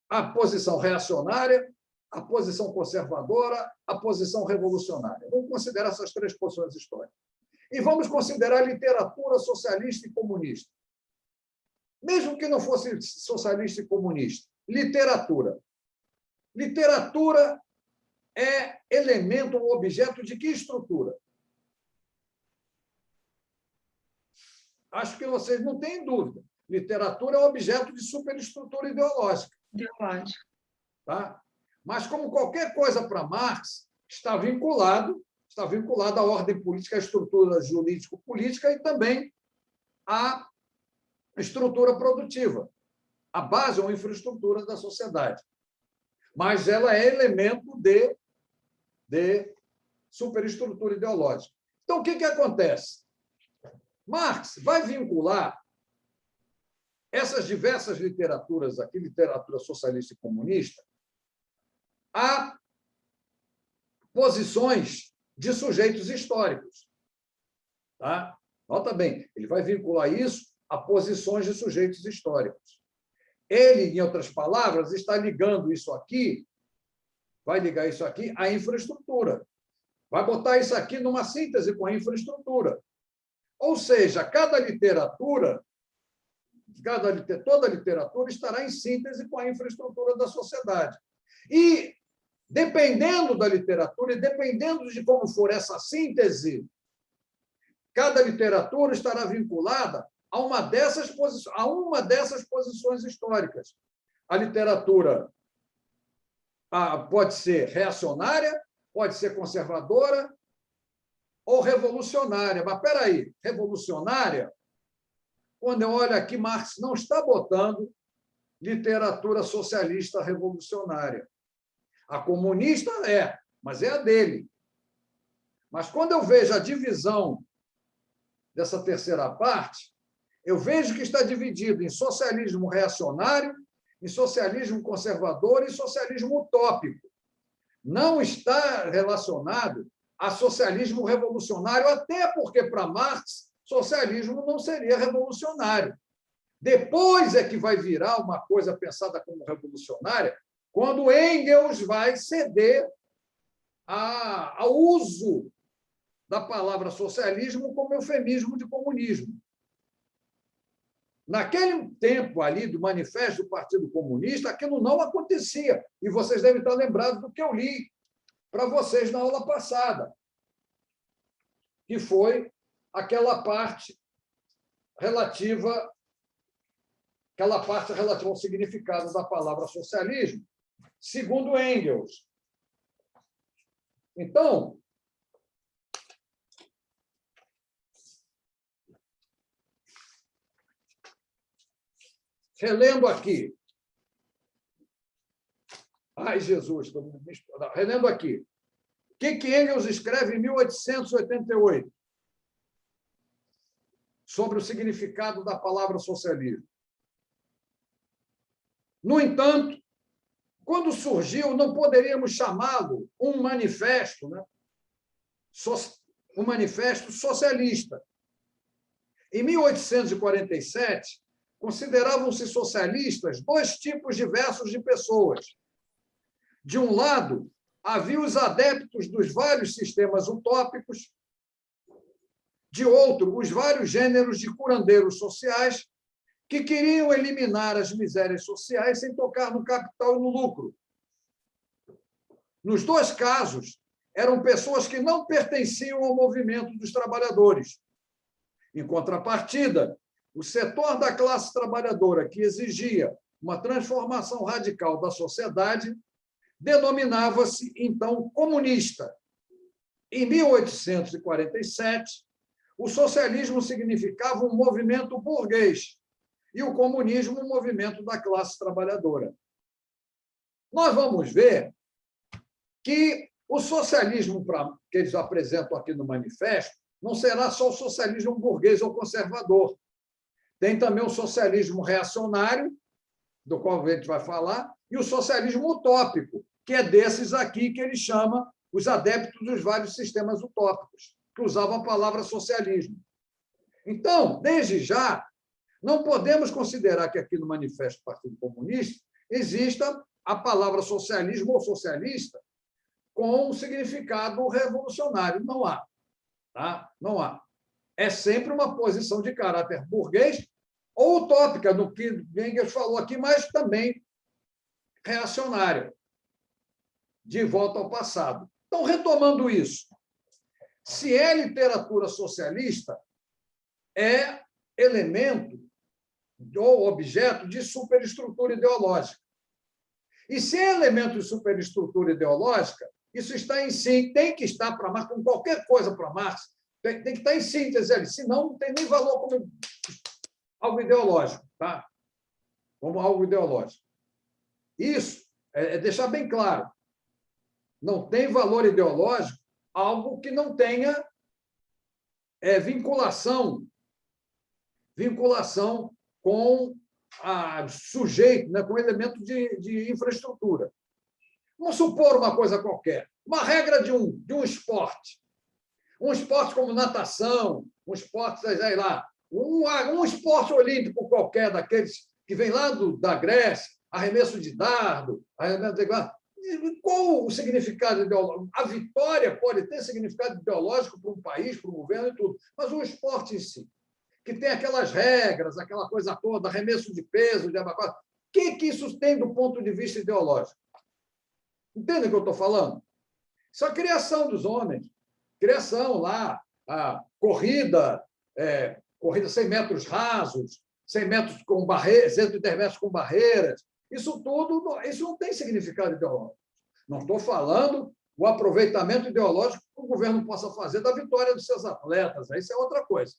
A posição reacionária, a posição conservadora, a posição revolucionária. Vamos considerar essas três posições históricas. E vamos considerar a literatura socialista e comunista. mesmo que não fosse socialista e comunista. Literatura. Literatura é elemento ou objeto de que estrutura? Acho que vocês não têm dúvida. Literatura é objeto de superestrutura ideológica. Ideológico. Tá? Mas, como qualquer coisa para Marx, está vinculado à ordem política, à estrutura jurídico-política e também à estrutura produtiva, a base ou infraestrutura da sociedade. Mas ela é elemento de superestrutura ideológica. Então, o que acontece? Marx vai vincular essas diversas literaturas aqui, literatura socialista e comunista, a posições de sujeitos históricos. Tá? Nota bem, ele vai vincular isso a posições de sujeitos históricos. Ele, em outras palavras, está ligando isso aqui, vai ligar isso aqui à infraestrutura. Vai botar isso aqui numa síntese com a infraestrutura. Ou seja, toda literatura estará em síntese com a infraestrutura da sociedade. E, dependendo da literatura e dependendo de como for essa síntese, cada literatura estará vinculada a uma dessas posições históricas. A literatura pode ser reacionária, pode ser conservadora ou revolucionária. Mas, espera aí, revolucionária, quando eu olho aqui, Marx não está botando literatura socialista revolucionária. A comunista mas é a dele. Mas, quando eu vejo a divisão dessa terceira parte, eu vejo que está dividido em socialismo reacionário, em socialismo conservador e socialismo utópico. Não está relacionado a socialismo revolucionário, até porque, para Marx, socialismo não seria revolucionário. Depois é que vai virar uma coisa pensada como revolucionária, quando Engels vai ceder ao uso da palavra socialismo como eufemismo de comunismo. Naquele tempo ali do Manifesto do Partido Comunista, aquilo não acontecia. E vocês devem estar lembrados do que eu li para vocês na aula passada, que foi aquela parte relativa ao significado da palavra socialismo, segundo Engels. Então, relendo aqui. Ai, Jesus, relendo aqui. O que Engels escreve em 1888 sobre o significado da palavra socialismo? No entanto, quando surgiu, não poderíamos chamá-lo um manifesto, né? Um manifesto socialista. Em 1847, consideravam-se socialistas dois tipos diversos de pessoas. De um lado, havia os adeptos dos vários sistemas utópicos, de outro, os vários gêneros de curandeiros sociais que queriam eliminar as misérias sociais sem tocar no capital e no lucro. Nos dois casos, eram pessoas que não pertenciam ao movimento dos trabalhadores. Em contrapartida, o setor da classe trabalhadora que exigia uma transformação radical da sociedade denominava-se, então, comunista. Em 1847, o socialismo significava um movimento burguês e o comunismo um movimento da classe trabalhadora. Nós vamos ver que o socialismo que eles apresentam aqui no manifesto não será só o socialismo burguês ou conservador. Tem também o socialismo reacionário, do qual a gente vai falar, e o socialismo utópico, que é desses aqui que ele chama os adeptos dos vários sistemas utópicos, que usavam a palavra socialismo. Então, desde já, não podemos considerar que aqui no Manifesto do Partido Comunista exista a palavra socialismo ou socialista com um significado revolucionário. Não há. Tá? Não há. É sempre uma posição de caráter burguês ou utópica, no que Engels falou aqui, mas também reacionária, de volta ao passado. Então, retomando isso, se é literatura socialista, é elemento ou objeto de superestrutura ideológica. E se é elemento de superestrutura ideológica, isso está em si, tem que estar para Marx, como qualquer coisa para Marx, tem que estar em síntese ali, senão não tem nem valor como algo ideológico, tá? Como algo ideológico. Isso é deixar bem claro. Não tem valor ideológico algo que não tenha vinculação com sujeito, né, com elemento de infraestrutura. Vamos supor uma coisa qualquer, uma regra de um esporte. Um esporte como natação, um esporte, sei lá, um esporte olímpico qualquer, daqueles que vem lá da Grécia, arremesso de dardo, arremesso de... Qual o significado ideológico? A vitória pode ter significado ideológico para um país, para um governo e tudo, mas o esporte em si, que tem aquelas regras, aquela coisa toda, arremesso de peso, de abacate, o que isso tem do ponto de vista ideológico? Entende o que eu estou falando? Isso é a criação dos homens. Criação lá, a corrida 100 metros rasos, 100 metros com barreiras, 110 metros com barreiras. Isso tudo, isso não tem significado ideológico. Não estou falando o aproveitamento ideológico que o governo possa fazer da vitória dos seus atletas. Isso é outra coisa.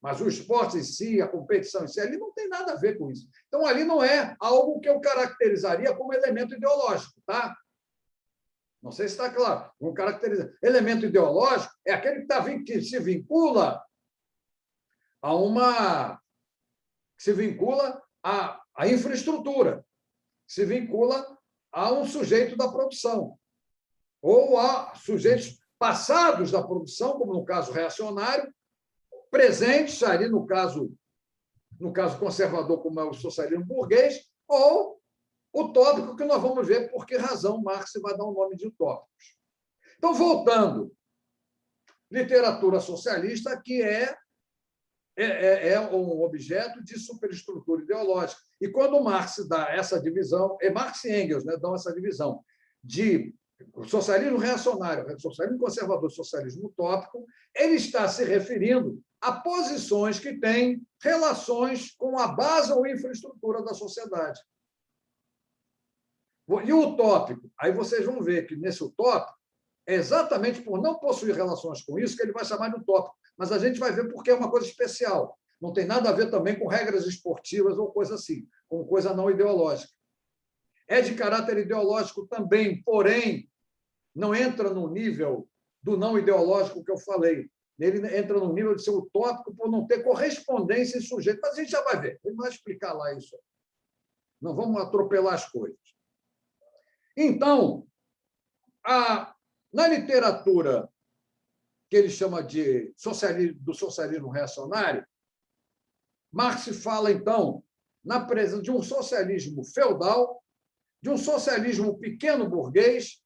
Mas o esporte em si, a competição em si, ali não tem nada a ver com isso. Então, ali não é algo que eu caracterizaria como elemento ideológico, tá? Não sei se está claro. Um elemento ideológico é aquele que se vincula à infraestrutura, se vincula a um sujeito da produção, ou a sujeitos passados da produção, como no caso reacionário, presentes ali no caso conservador, como é o socialismo burguês, ou utópico, que nós vamos ver por que razão Marx vai dar o nome de utópicos. Então, voltando, literatura socialista, que é um objeto de superestrutura ideológica. E quando Marx dá essa divisão, Marx e Engels, né, dão essa divisão de socialismo reacionário, socialismo conservador, socialismo utópico, ele está se referindo a posições que têm relações com a base ou infraestrutura da sociedade. E o utópico, aí vocês vão ver que nesse utópico, é exatamente por não possuir relações com isso que ele vai chamar de utópico. Mas a gente vai ver porque é uma coisa especial. Não tem nada a ver também com regras esportivas ou coisa assim, com coisa não ideológica. É de caráter ideológico também, porém, não entra no nível do não ideológico que eu falei. Ele entra no nível de ser utópico por não ter correspondência em sujeito. Mas a gente já vai ver. Ele vai explicar lá isso. Não vamos atropelar as coisas. Então, na literatura que ele chama de do socialismo reacionário, Marx fala, então, na presença de um socialismo feudal, de um socialismo pequeno burguês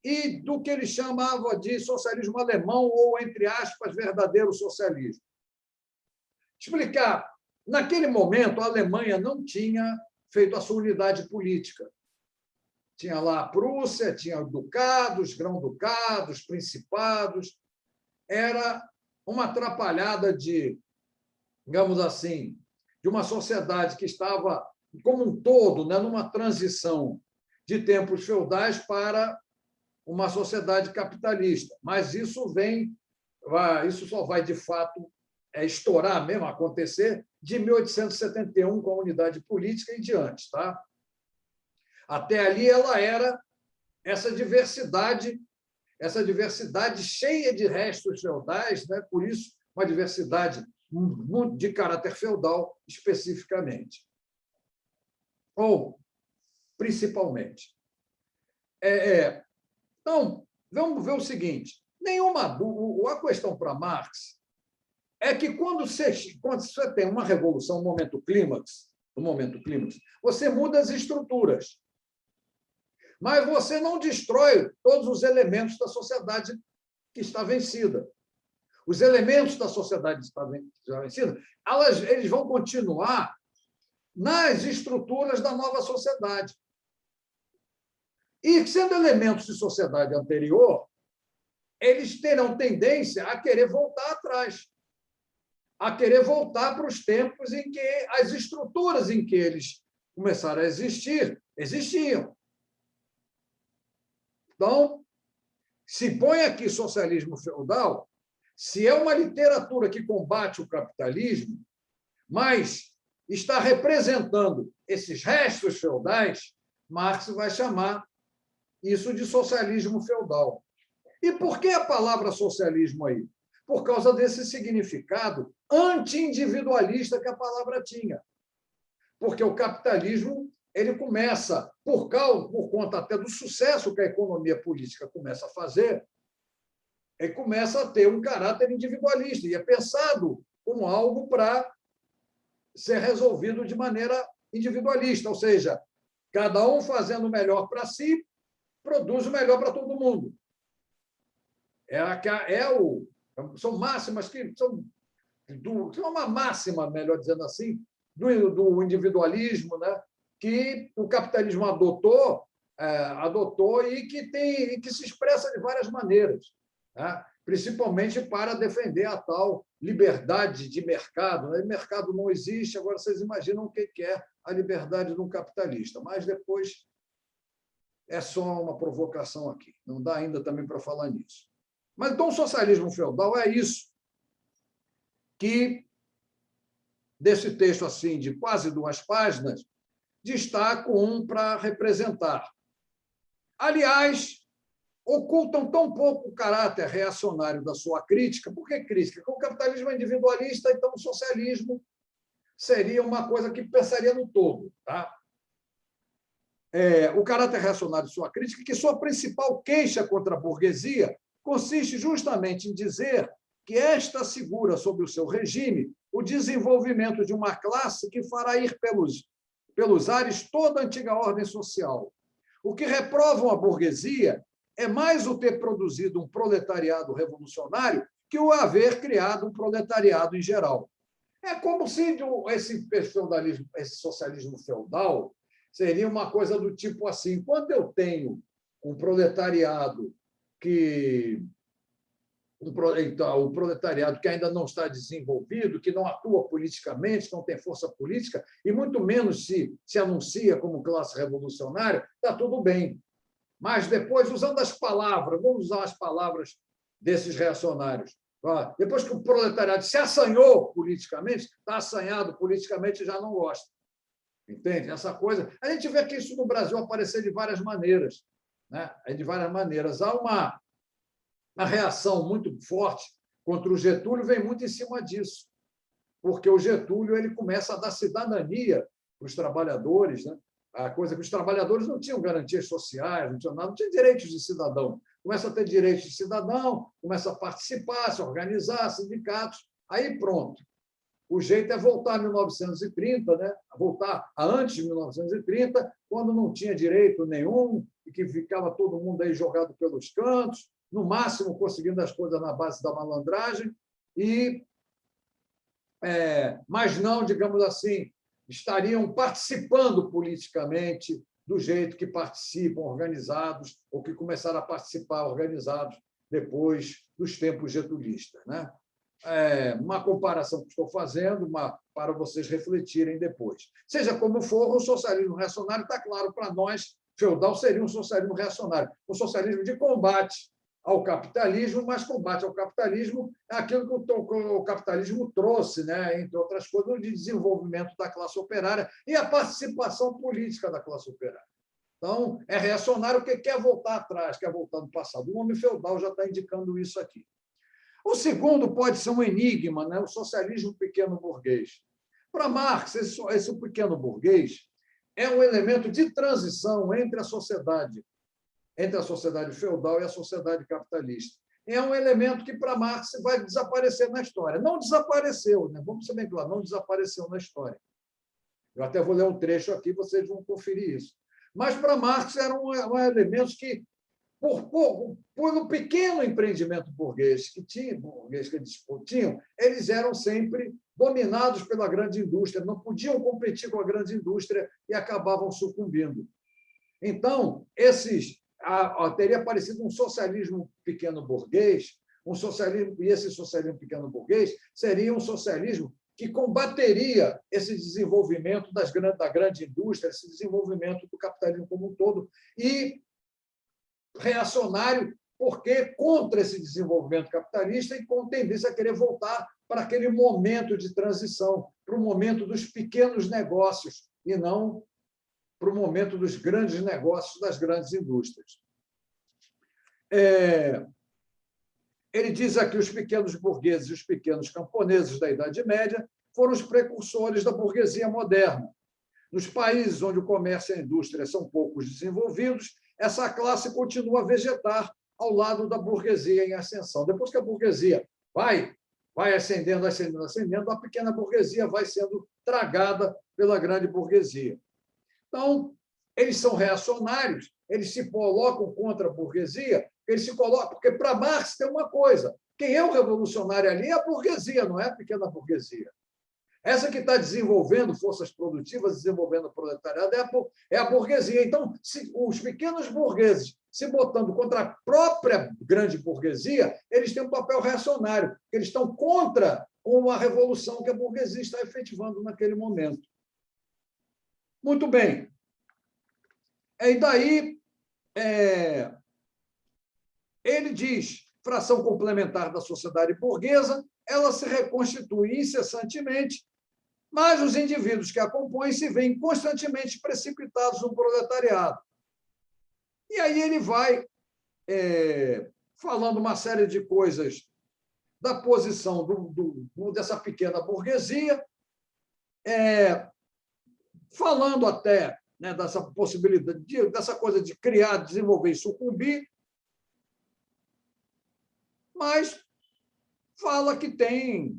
e do que ele chamava de socialismo alemão ou, entre aspas, verdadeiro socialismo. Explicar. Naquele momento, a Alemanha não tinha feito a sua unidade política. Tinha lá a Prússia, tinha ducados, grão-ducados, principados. Era uma atrapalhada digamos assim, de uma sociedade que estava, como um todo, né, numa transição de tempos feudais para uma sociedade capitalista. Mas isso só vai, de fato, estourar mesmo, acontecer, de 1871, com a unidade política e diante. Tá? Até ali, ela era essa diversidade cheia de restos feudais, né? Por isso, uma diversidade de caráter feudal, especificamente. Ou, principalmente. Então, vamos ver o seguinte. A questão para Marx é que quando você tem uma revolução, um momento clímax, você muda as estruturas. Mas você não destrói todos os elementos da sociedade que está vencida. os elementos da sociedade estabelecida, eles vão continuar nas estruturas da nova sociedade. E, sendo elementos de sociedade anterior, eles terão tendência a querer voltar atrás, a querer voltar para os tempos em que as estruturas em que eles começaram a existir, existiam. Então, se põe aqui socialismo feudal, se é uma literatura que combate o capitalismo, mas está representando esses restos feudais, Marx vai chamar isso de socialismo feudal. E por que a palavra socialismo aí? Por causa desse significado anti-individualista que a palavra tinha. Porque o capitalismo ele começa, por conta até do sucesso que a economia política começa a fazer, ele começa a ter um caráter individualista e é pensado como algo para ser resolvido de maneira individualista, ou seja, cada um fazendo o melhor para si, produz o melhor para todo mundo. São máximas que são uma máxima, melhor dizendo assim, do individualismo, né? Que o capitalismo adotou e que se expressa de várias maneiras, né? Principalmente para defender a tal liberdade de mercado. O mercado não existe, agora vocês imaginam o que é a liberdade de um capitalista, mas depois é só uma provocação aqui, não dá ainda também para falar nisso. Mas então o socialismo feudal é isso, que desse texto assim de quase 2 páginas, destaco um para representar. Aliás, ocultam tão pouco o caráter reacionário da sua crítica. Por que crítica? Porque o capitalismo é individualista, então o socialismo seria uma coisa que pensaria no todo. Tá? O caráter reacionário de sua crítica, que sua principal queixa contra a burguesia consiste justamente em dizer que esta assegura sobre o seu regime o desenvolvimento de uma classe que fará ir pelos ares toda a antiga ordem social. O que reprovam a burguesia é mais o ter produzido um proletariado revolucionário que o haver criado um proletariado em geral. É como se esse socialismo feudal seria uma coisa do tipo assim: quando eu tenho um proletariado o proletariado que ainda não está desenvolvido, que não atua politicamente, não tem força política, e muito menos se anuncia como classe revolucionária, está tudo bem. Mas depois, usando as palavras, vamos usar as palavras desses reacionários, depois que o proletariado se assanhou politicamente, está assanhado politicamente e já não gosta. Entende? Essa coisa. A gente vê que isso no Brasil aparecer de várias maneiras. Né? De várias maneiras. Há uma reação muito forte contra o Getúlio, vem muito em cima disso, porque o Getúlio ele começa a dar cidadania para os trabalhadores, né? A coisa que os trabalhadores não tinham garantias sociais, não tinham nada, não tinham direitos de cidadão. Começa a ter direitos de cidadão, começa a participar, se organizar, sindicatos, aí pronto. O jeito é voltar a 1930, né? Voltar a antes de 1930, quando não tinha direito nenhum e que ficava todo mundo aí jogado pelos cantos, no máximo conseguindo as coisas na base da malandragem, mas não, digamos assim, estariam participando politicamente do jeito que participam organizados, ou que começaram a participar organizados depois dos tempos getulistas. Né? Uma comparação que estou fazendo para vocês refletirem depois. Seja como for, o socialismo reacionário está claro para nós, feudal seria um socialismo reacionário, um socialismo de combate ao capitalismo, mas combate ao capitalismo é aquilo que o capitalismo trouxe, né? Entre outras coisas, o desenvolvimento da classe operária e a participação política da classe operária. Então, é reacionário que quer voltar atrás, quer voltar no passado. O nome feudal já está indicando isso aqui. O segundo pode ser um enigma, né? O socialismo pequeno burguês. Para Marx, esse pequeno burguês é um elemento de transição entre a sociedade feudal e a sociedade capitalista. É um elemento que, para Marx, vai desaparecer na história. Não desapareceu, né? Vamos ser bem claros, não desapareceu na história. Eu até vou ler um trecho aqui, vocês vão conferir isso. Mas, para Marx, eram elementos que por um pequeno empreendimento burguês que eles tinham, eles eram sempre dominados pela grande indústria, não podiam competir com a grande indústria e acabavam sucumbindo. Então, teria aparecido um socialismo pequeno burguês, e esse socialismo pequeno burguês seria um socialismo que combateria esse desenvolvimento da grande indústria, esse desenvolvimento do capitalismo como um todo, e reacionário, porque contra esse desenvolvimento capitalista e com tendência a querer voltar para aquele momento de transição, para o momento dos pequenos negócios, e não para o momento dos grandes negócios, das grandes indústrias. Ele diz aqui que os pequenos burgueses e os pequenos camponeses da Idade Média foram os precursores da burguesia moderna. Nos países onde o comércio e a indústria são poucos desenvolvidos, essa classe continua a vegetar ao lado da burguesia em ascensão. Depois que a burguesia vai ascendendo, a pequena burguesia vai sendo tragada pela grande burguesia. Então, eles são reacionários, eles se colocam contra a burguesia, porque para Marx tem uma coisa: quem é o revolucionário ali é a burguesia, não é a pequena burguesia. Essa que está desenvolvendo forças produtivas, desenvolvendo o proletariado, é a burguesia. Então, os pequenos burgueses se botando contra a própria grande burguesia, eles têm um papel reacionário, eles estão contra uma revolução que a burguesia está efetivando naquele momento. Muito bem. E daí, ele diz, fração complementar da sociedade burguesa, ela se reconstitui incessantemente, mas os indivíduos que a compõem se veem constantemente precipitados no proletariado. E aí ele vai falando uma série de coisas da posição dessa pequena burguesia, falando até, né, dessa possibilidade, dessa coisa de criar, desenvolver e sucumbir, mas fala que tem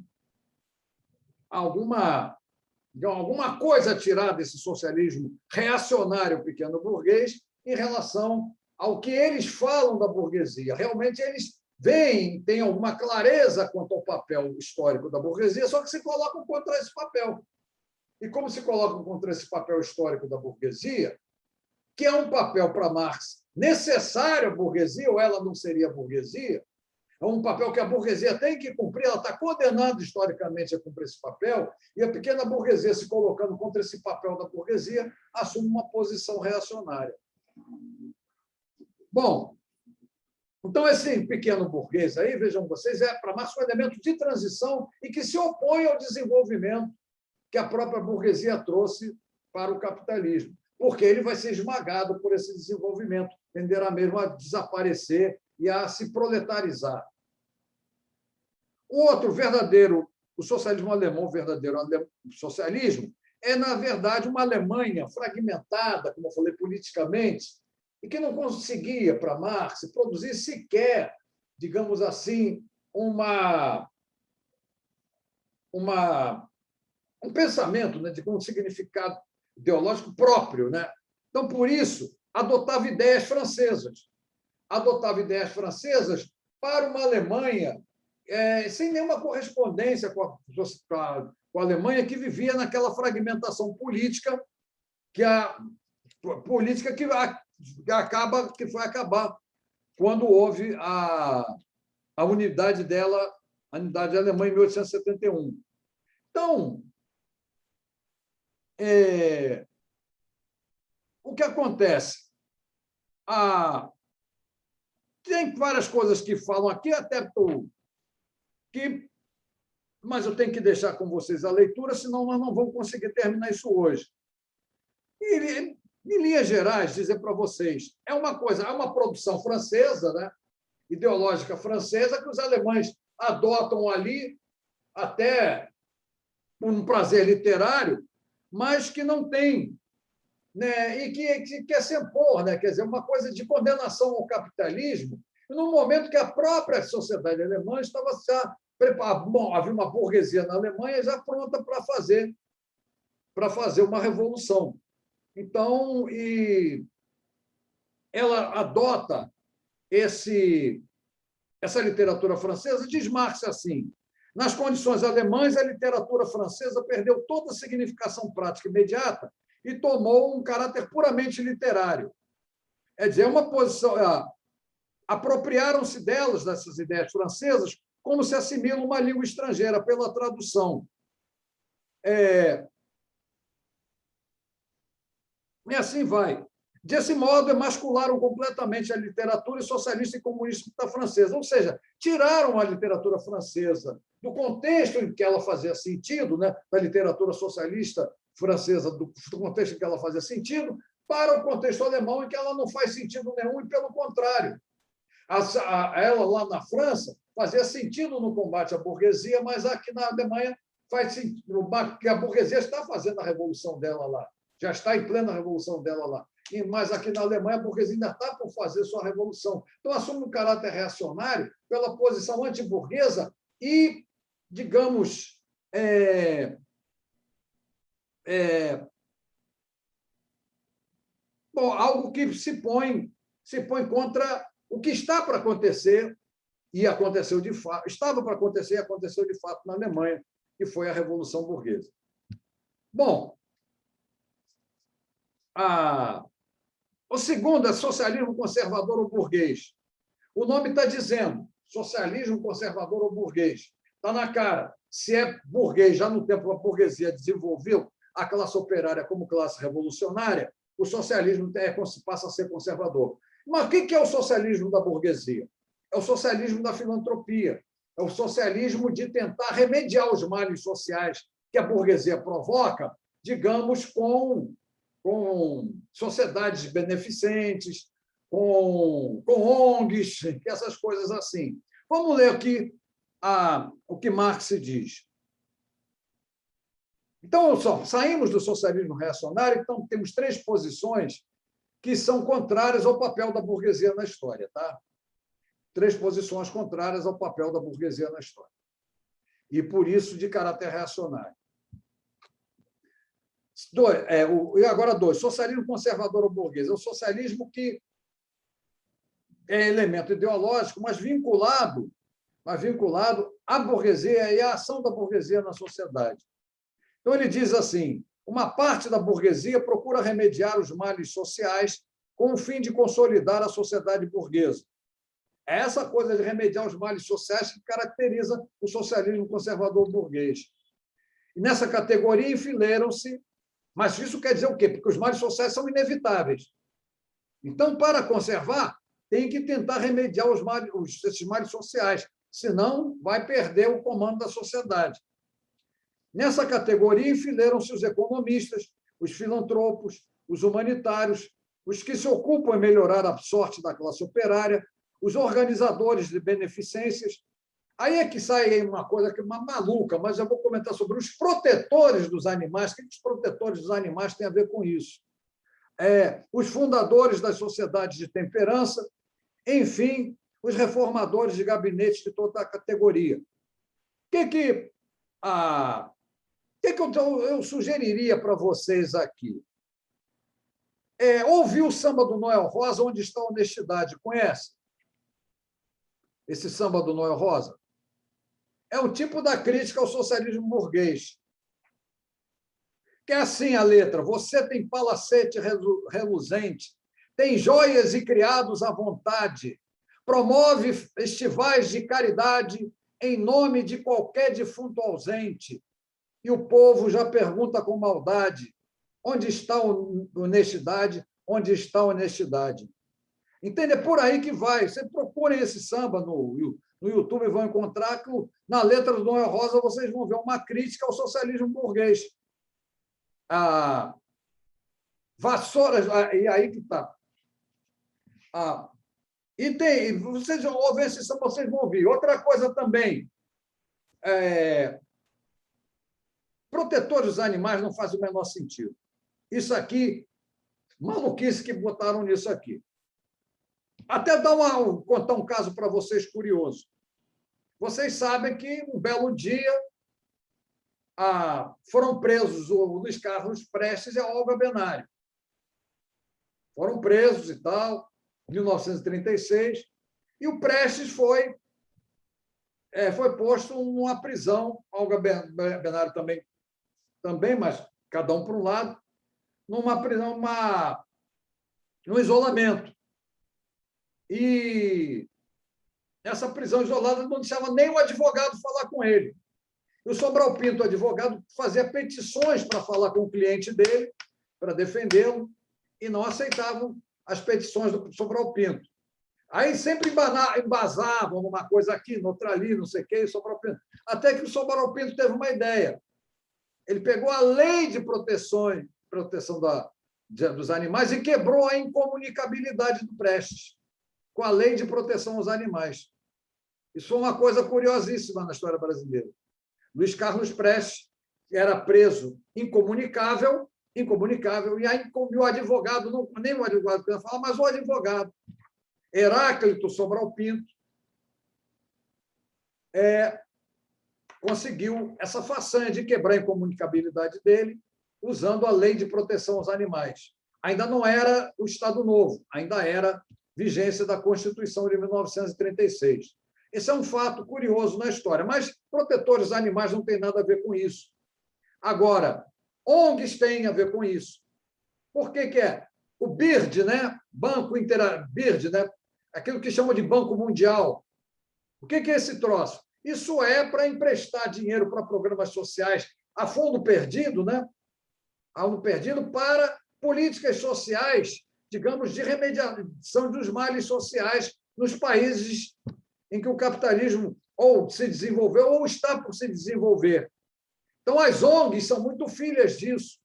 alguma coisa a tirar desse socialismo reacionário pequeno burguês em relação ao que eles falam da burguesia. Realmente, eles têm alguma clareza quanto ao papel histórico da burguesia, só que se colocam contra esse papel. E como se colocam contra esse papel histórico da burguesia, que é um papel, para Marx, necessário à burguesia, ou ela não seria burguesia, é um papel que a burguesia tem que cumprir, ela está condenada historicamente a cumprir esse papel, e a pequena burguesia, se colocando contra esse papel da burguesia, assume uma posição reacionária. Bom, então esse pequeno burguês aí, vejam vocês, para Marx um elemento de transição e que se opõe ao desenvolvimento que a própria burguesia trouxe para o capitalismo, porque ele vai ser esmagado por esse desenvolvimento, tenderá mesmo a desaparecer e a se proletarizar. O socialismo alemão, o verdadeiro socialismo, é, na verdade, uma Alemanha fragmentada, como eu falei, politicamente, e que não conseguia, para Marx, produzir sequer, digamos assim, um pensamento, né, com um significado ideológico próprio, né? Então, por isso, adotava ideias francesas para uma Alemanha sem nenhuma correspondência com a Alemanha, que vivia naquela fragmentação política que foi acabar quando houve a unidade dela, a unidade alemã em 1871. Então, o que acontece? Tem várias coisas que falam aqui, mas eu tenho que deixar com vocês a leitura, senão nós não vamos conseguir terminar isso hoje. E, em linhas gerais, dizer para vocês, é uma produção francesa, né, ideológica francesa, que os alemães adotam ali até um prazer literário, mas que não tem, né, e que quer se impor, né, quer dizer, uma coisa de condenação ao capitalismo, no momento que a própria sociedade alemã estava já preparada. Bom, havia uma burguesia na Alemanha já pronta para fazer uma revolução. Então, ela adota essa literatura francesa, diz Marx assim: nas condições alemãs, a literatura francesa perdeu toda a significação prática imediata e tomou um caráter puramente literário. É dizer, uma posição. Apropriaram-se delas, dessas ideias francesas, como se assimilam uma língua estrangeira pela tradução. E assim vai. Desse modo, emascularam completamente a literatura socialista e comunista francesa, ou seja, tiraram a literatura francesa do contexto em que ela fazia sentido, né, da literatura socialista francesa, do contexto em que ela fazia sentido, para o contexto alemão, em que ela não faz sentido nenhum, e, pelo contrário, ela lá na França fazia sentido no combate à burguesia, mas aqui na Alemanha faz sentido, que a burguesia está fazendo a revolução dela lá, já está em plena revolução dela lá. Mas aqui na Alemanha a burguesia ainda está por fazer sua revolução. Então, assume um caráter reacionário pela posição antiburguesa e, digamos, algo que se põe contra o que está para acontecer, e aconteceu de fato, estava para acontecer e aconteceu de fato na Alemanha, que foi a Revolução Burguesa. Bom, o segundo é socialismo conservador ou burguês. O nome está dizendo socialismo conservador ou burguês. Está na cara. Se é burguês, já no tempo a burguesia desenvolveu a classe operária como classe revolucionária, o socialismo passa a ser conservador. Mas o que é o socialismo da burguesia? É o socialismo da filantropia, é o socialismo de tentar remediar os males sociais que a burguesia provoca, digamos, com sociedades beneficentes, com ONGs, essas coisas assim. Vamos ler aqui o que Marx diz. Então, saímos do socialismo reacionário, então temos três posições que são contrárias ao papel da burguesia na história. Tá? Três posições contrárias ao papel da burguesia na história. E, por isso, de caráter reacionário. E agora dois. Socialismo conservador ou burguês. É o socialismo que é elemento ideológico, mas vinculado à burguesia e à ação da burguesia na sociedade. Então, ele diz assim: uma parte da burguesia procura remediar os males sociais com o fim de consolidar a sociedade burguesa. É essa coisa de remediar os males sociais que caracteriza o socialismo conservador burguês. E nessa categoria enfileiram-se, mas isso quer dizer o quê? Porque os males sociais são inevitáveis. Então, para conservar, tem que tentar remediar esses males sociais, senão vai perder o comando da sociedade. Nessa categoria enfileiram-se os economistas, os filantropos, os humanitários, os que se ocupam em melhorar a sorte da classe operária, os organizadores de beneficências. Aí é que sai uma coisa que é uma maluca, mas eu vou comentar sobre os protetores dos animais. O que os protetores dos animais têm a ver com isso? Os fundadores das sociedades de temperança, enfim, os reformadores de gabinetes de toda a categoria. O que eu sugeriria para vocês aqui? Ouvir o samba do Noel Rosa, Onde Está a Honestidade? Conhece? Esse samba do Noel Rosa? É o tipo da crítica ao socialismo burguês. Que é assim a letra: você tem palacete reluzente, tem joias e criados à vontade, promove festivais de caridade em nome de qualquer defunto ausente. E o povo já pergunta com maldade: onde está a honestidade? Onde está a honestidade? Entende? É por aí que vai. Vocês procurem esse samba no YouTube e vão encontrar que, na letra do Noel Rosa, vocês vão ver uma crítica ao socialismo burguês. Vassouras, e aí que está. E vocês ouvem esse samba, vocês vão ouvir. Outra coisa também. Protetores dos animais não faz o menor sentido. Isso aqui, maluquice que botaram nisso aqui. Até contar um caso para vocês curioso. Vocês sabem que, um belo dia, foram presos o Luiz Carlos Prestes e a Olga Benário. Foram presos e tal, em 1936. E o Prestes foi posto numa prisão, Olga Benário também, mas cada um por um lado, numa prisão, num isolamento. E essa prisão isolada não deixava nem o advogado falar com ele. E o Sobral Pinto, o advogado, fazia petições para falar com o cliente dele, para defendê-lo, e não aceitavam as petições do Sobral Pinto. Aí sempre embasavam numa coisa aqui, noutra ali, não sei o quê, Sobral Pinto. Até que o Sobral Pinto teve uma ideia. Ele pegou a lei de proteção dos animais e quebrou a incomunicabilidade do Prestes com a lei de proteção aos animais. Isso foi uma coisa curiosíssima na história brasileira. Luiz Carlos Prestes era preso incomunicável, e o advogado, nem o advogado queria falar, mas o advogado, Heráclito Sobral Pinto, conseguiu essa façanha de quebrar a incomunicabilidade dele usando a lei de proteção aos animais. Ainda não era o Estado Novo, ainda era vigência da Constituição de 1936. Esse é um fato curioso na história, mas protetores animais não tem nada a ver com isso. Agora, ONGs têm a ver com isso. Por que é? O BIRD, né? BIRD, né? Aquilo que chama de Banco Mundial. O que é esse troço? Isso é para emprestar dinheiro para programas sociais a fundo perdido, né? A fundo perdido para políticas sociais, digamos, de remediação dos males sociais nos países em que o capitalismo ou se desenvolveu ou está por se desenvolver. Então, as ONGs são muito filhas disso.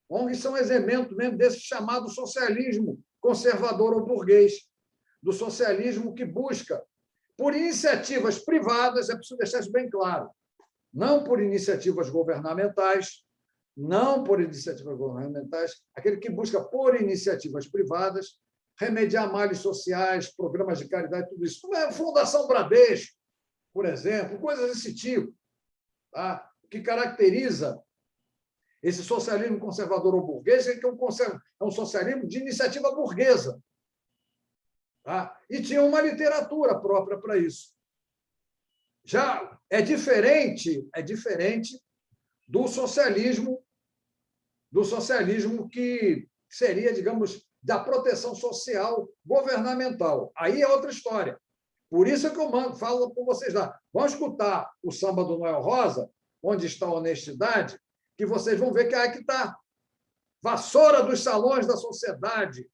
ONGs são exemplo mesmo desse chamado socialismo conservador ou burguês, do socialismo que busca, por iniciativas privadas, é preciso deixar isso bem claro, não por iniciativas governamentais, aquele que busca, por iniciativas privadas, remediar males sociais, programas de caridade, tudo isso. Como é a Fundação Bradesco, por exemplo, coisas desse tipo, tá? O que caracteriza esse socialismo conservador ou burguês é que é um socialismo de iniciativa burguesa. Tá? E tinha uma literatura própria para isso. Já é diferente do socialismo que seria, digamos, da proteção social governamental. Aí é outra história. Por isso é que eu falo para vocês lá. Vão escutar o samba do Noel Rosa, Onde Está a Honestidade, que vocês vão ver que aí que está. Vassoura dos salões da sociedade,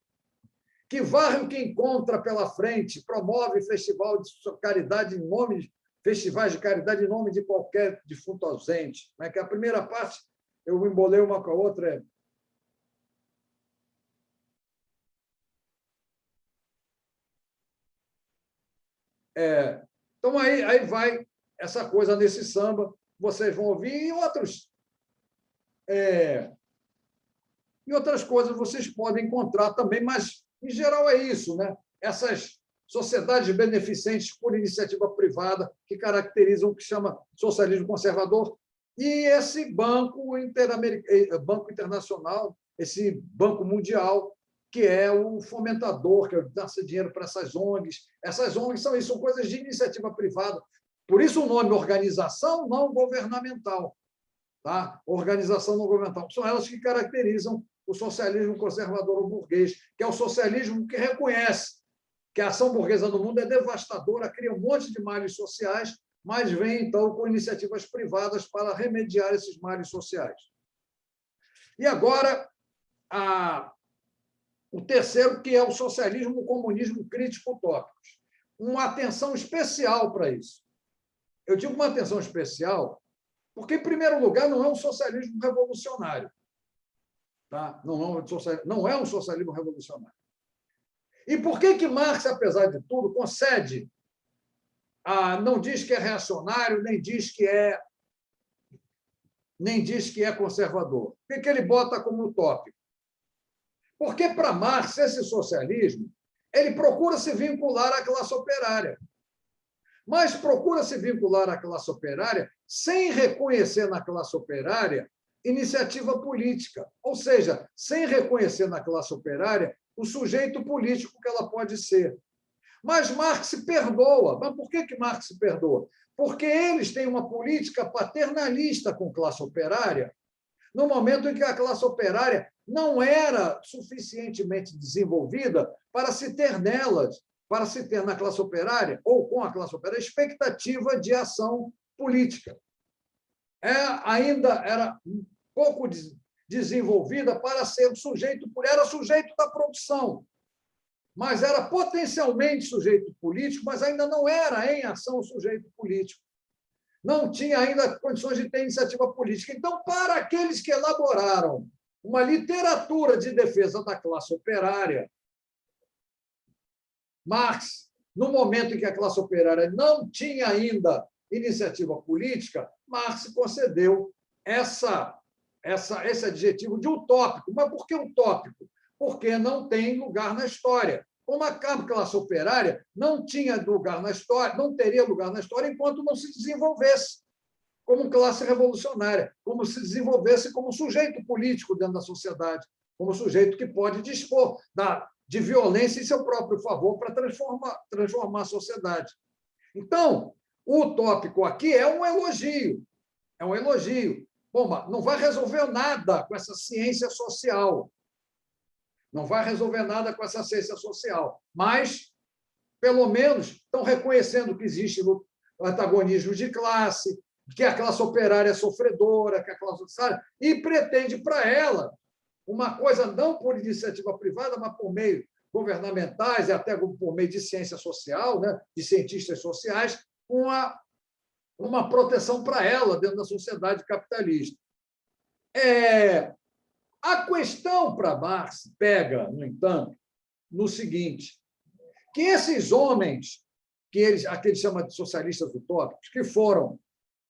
que varre o que encontra pela frente, promove festival de caridade festivais de caridade em nome de qualquer defunto ausente. Que a primeira parte eu embolei uma com a outra. Então, aí vai essa coisa nesse samba, vocês vão ouvir, e outras coisas vocês podem encontrar também, mas, em geral, é isso, né? Essas sociedades beneficentes por iniciativa privada que caracterizam o que chama socialismo conservador, e esse banco internacional, esse Banco Mundial, que é o fomentador, que dá dinheiro para essas ONGs. Essas ONGs são coisas de iniciativa privada. Por isso o nome organização não governamental. Tá? Organização não governamental. São elas que caracterizam o socialismo conservador ou burguês, que é o socialismo que reconhece que a ação burguesa no mundo é devastadora, cria um monte de males sociais, mas vem, então, com iniciativas privadas para remediar esses males sociais. E agora, o terceiro, que é o socialismo, o comunismo crítico utópicos. Uma atenção especial para isso. Eu digo uma atenção especial porque, em primeiro lugar, não é um socialismo revolucionário. Tá? Não é um socialismo revolucionário. E por que Marx, apesar de tudo, concede, não diz que é reacionário, nem diz que é conservador? Por que ele bota como utópico? Porque, para Marx, esse socialismo ele procura se vincular à classe operária. Mas procura se vincular à classe operária sem reconhecer na classe operária iniciativa política, ou seja, sem reconhecer na classe operária o sujeito político que ela pode ser. Mas Marx se perdoa. Mas por que Marx se perdoa? Porque eles têm uma política paternalista com a classe operária, no momento em que a classe operária não era suficientemente desenvolvida para se ter nelas, para se ter na classe operária, ou com a classe operária, expectativa de ação política. Ainda era pouco desenvolvida para ser um sujeito, era sujeito da produção, mas era potencialmente sujeito político, mas ainda não era em ação sujeito político. Não tinha ainda condições de ter iniciativa política. Então, para aqueles que elaboraram uma literatura de defesa da classe operária, Marx, no momento em que a classe operária não tinha ainda iniciativa política, Marx concedeu esse adjetivo de utópico. Mas por que utópico? Porque não tem lugar na história. Como a classe operária não tinha lugar na história, não teria lugar na história enquanto não se desenvolvesse como classe revolucionária, como se desenvolvesse como sujeito político dentro da sociedade, como sujeito que pode dispor de violência em seu próprio favor para transformar a sociedade. Então, o utópico aqui é um elogio. É um elogio. Bom, não vai resolver nada com essa ciência social. Não vai resolver nada com essa ciência social. Mas, pelo menos, estão reconhecendo que existe o antagonismo de classe, que a classe operária é sofredora, que a classe operária, e pretende para ela uma coisa não por iniciativa privada, mas por meio governamentais e até por meio de ciência social, né, de cientistas sociais, uma proteção para ela dentro da sociedade capitalista. A questão para Marx pega, no entanto, no seguinte, que esses homens, aqueles chamam de socialistas utópicos, que foram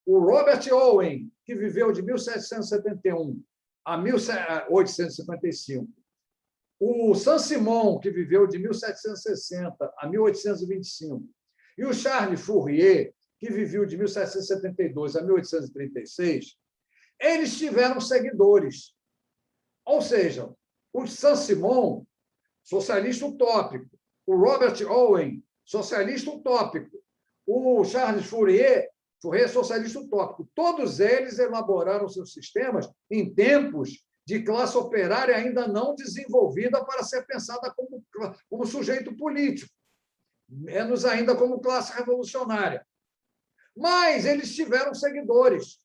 o Robert Owen, que viveu de 1771 a 1855, o Saint-Simon, que viveu de 1760 a 1825, e o Charles Fourier, que viveu de 1772 a 1836, eles tiveram seguidores. Ou seja, o Saint-Simon, socialista utópico, o Robert Owen, socialista utópico, o Charles Fourier, socialista utópico, todos eles elaboraram seus sistemas em tempos de classe operária ainda não desenvolvida para ser pensada como sujeito político, menos ainda como classe revolucionária. Mas eles tiveram seguidores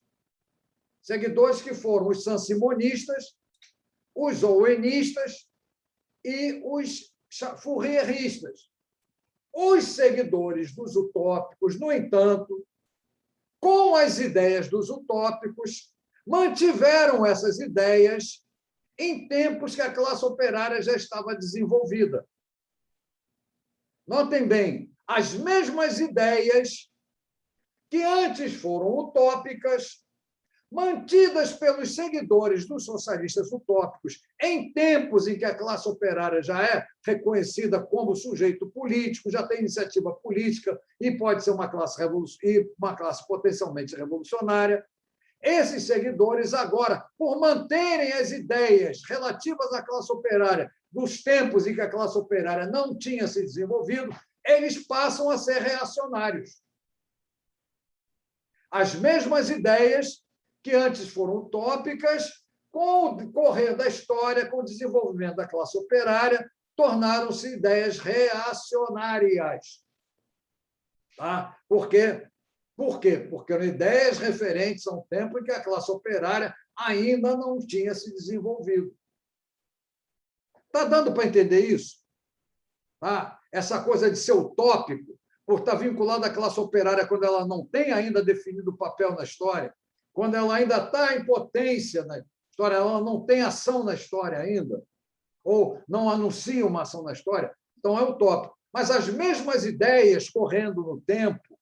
que foram os saint-simonistas, os owenistas e os fourieristas. Os seguidores dos utópicos, no entanto, com as ideias dos utópicos, mantiveram essas ideias em tempos que a classe operária já estava desenvolvida. Notem bem, as mesmas ideias que antes foram utópicas, mantidas pelos seguidores dos socialistas utópicos em tempos em que a classe operária já é reconhecida como sujeito político, já tem iniciativa política e pode ser uma classe potencialmente revolucionária. Esses seguidores, agora, por manterem as ideias relativas à classe operária dos tempos em que a classe operária não tinha se desenvolvido, eles passam a ser reacionários. As mesmas ideias que antes foram utópicas, com o decorrer da história, com o desenvolvimento da classe operária, tornaram-se ideias reacionárias. Tá? Por quê? Porque eram ideias referentes a um tempo em que a classe operária ainda não tinha se desenvolvido. Está dando para entender isso? Tá? Essa coisa de ser utópico, por estar vinculado à classe operária quando ela não tem ainda definido o papel na história, quando ela ainda está em potência na história, ela não tem ação na história ainda, ou não anuncia uma ação na história, então é utópico. Mas as mesmas ideias correndo no tempo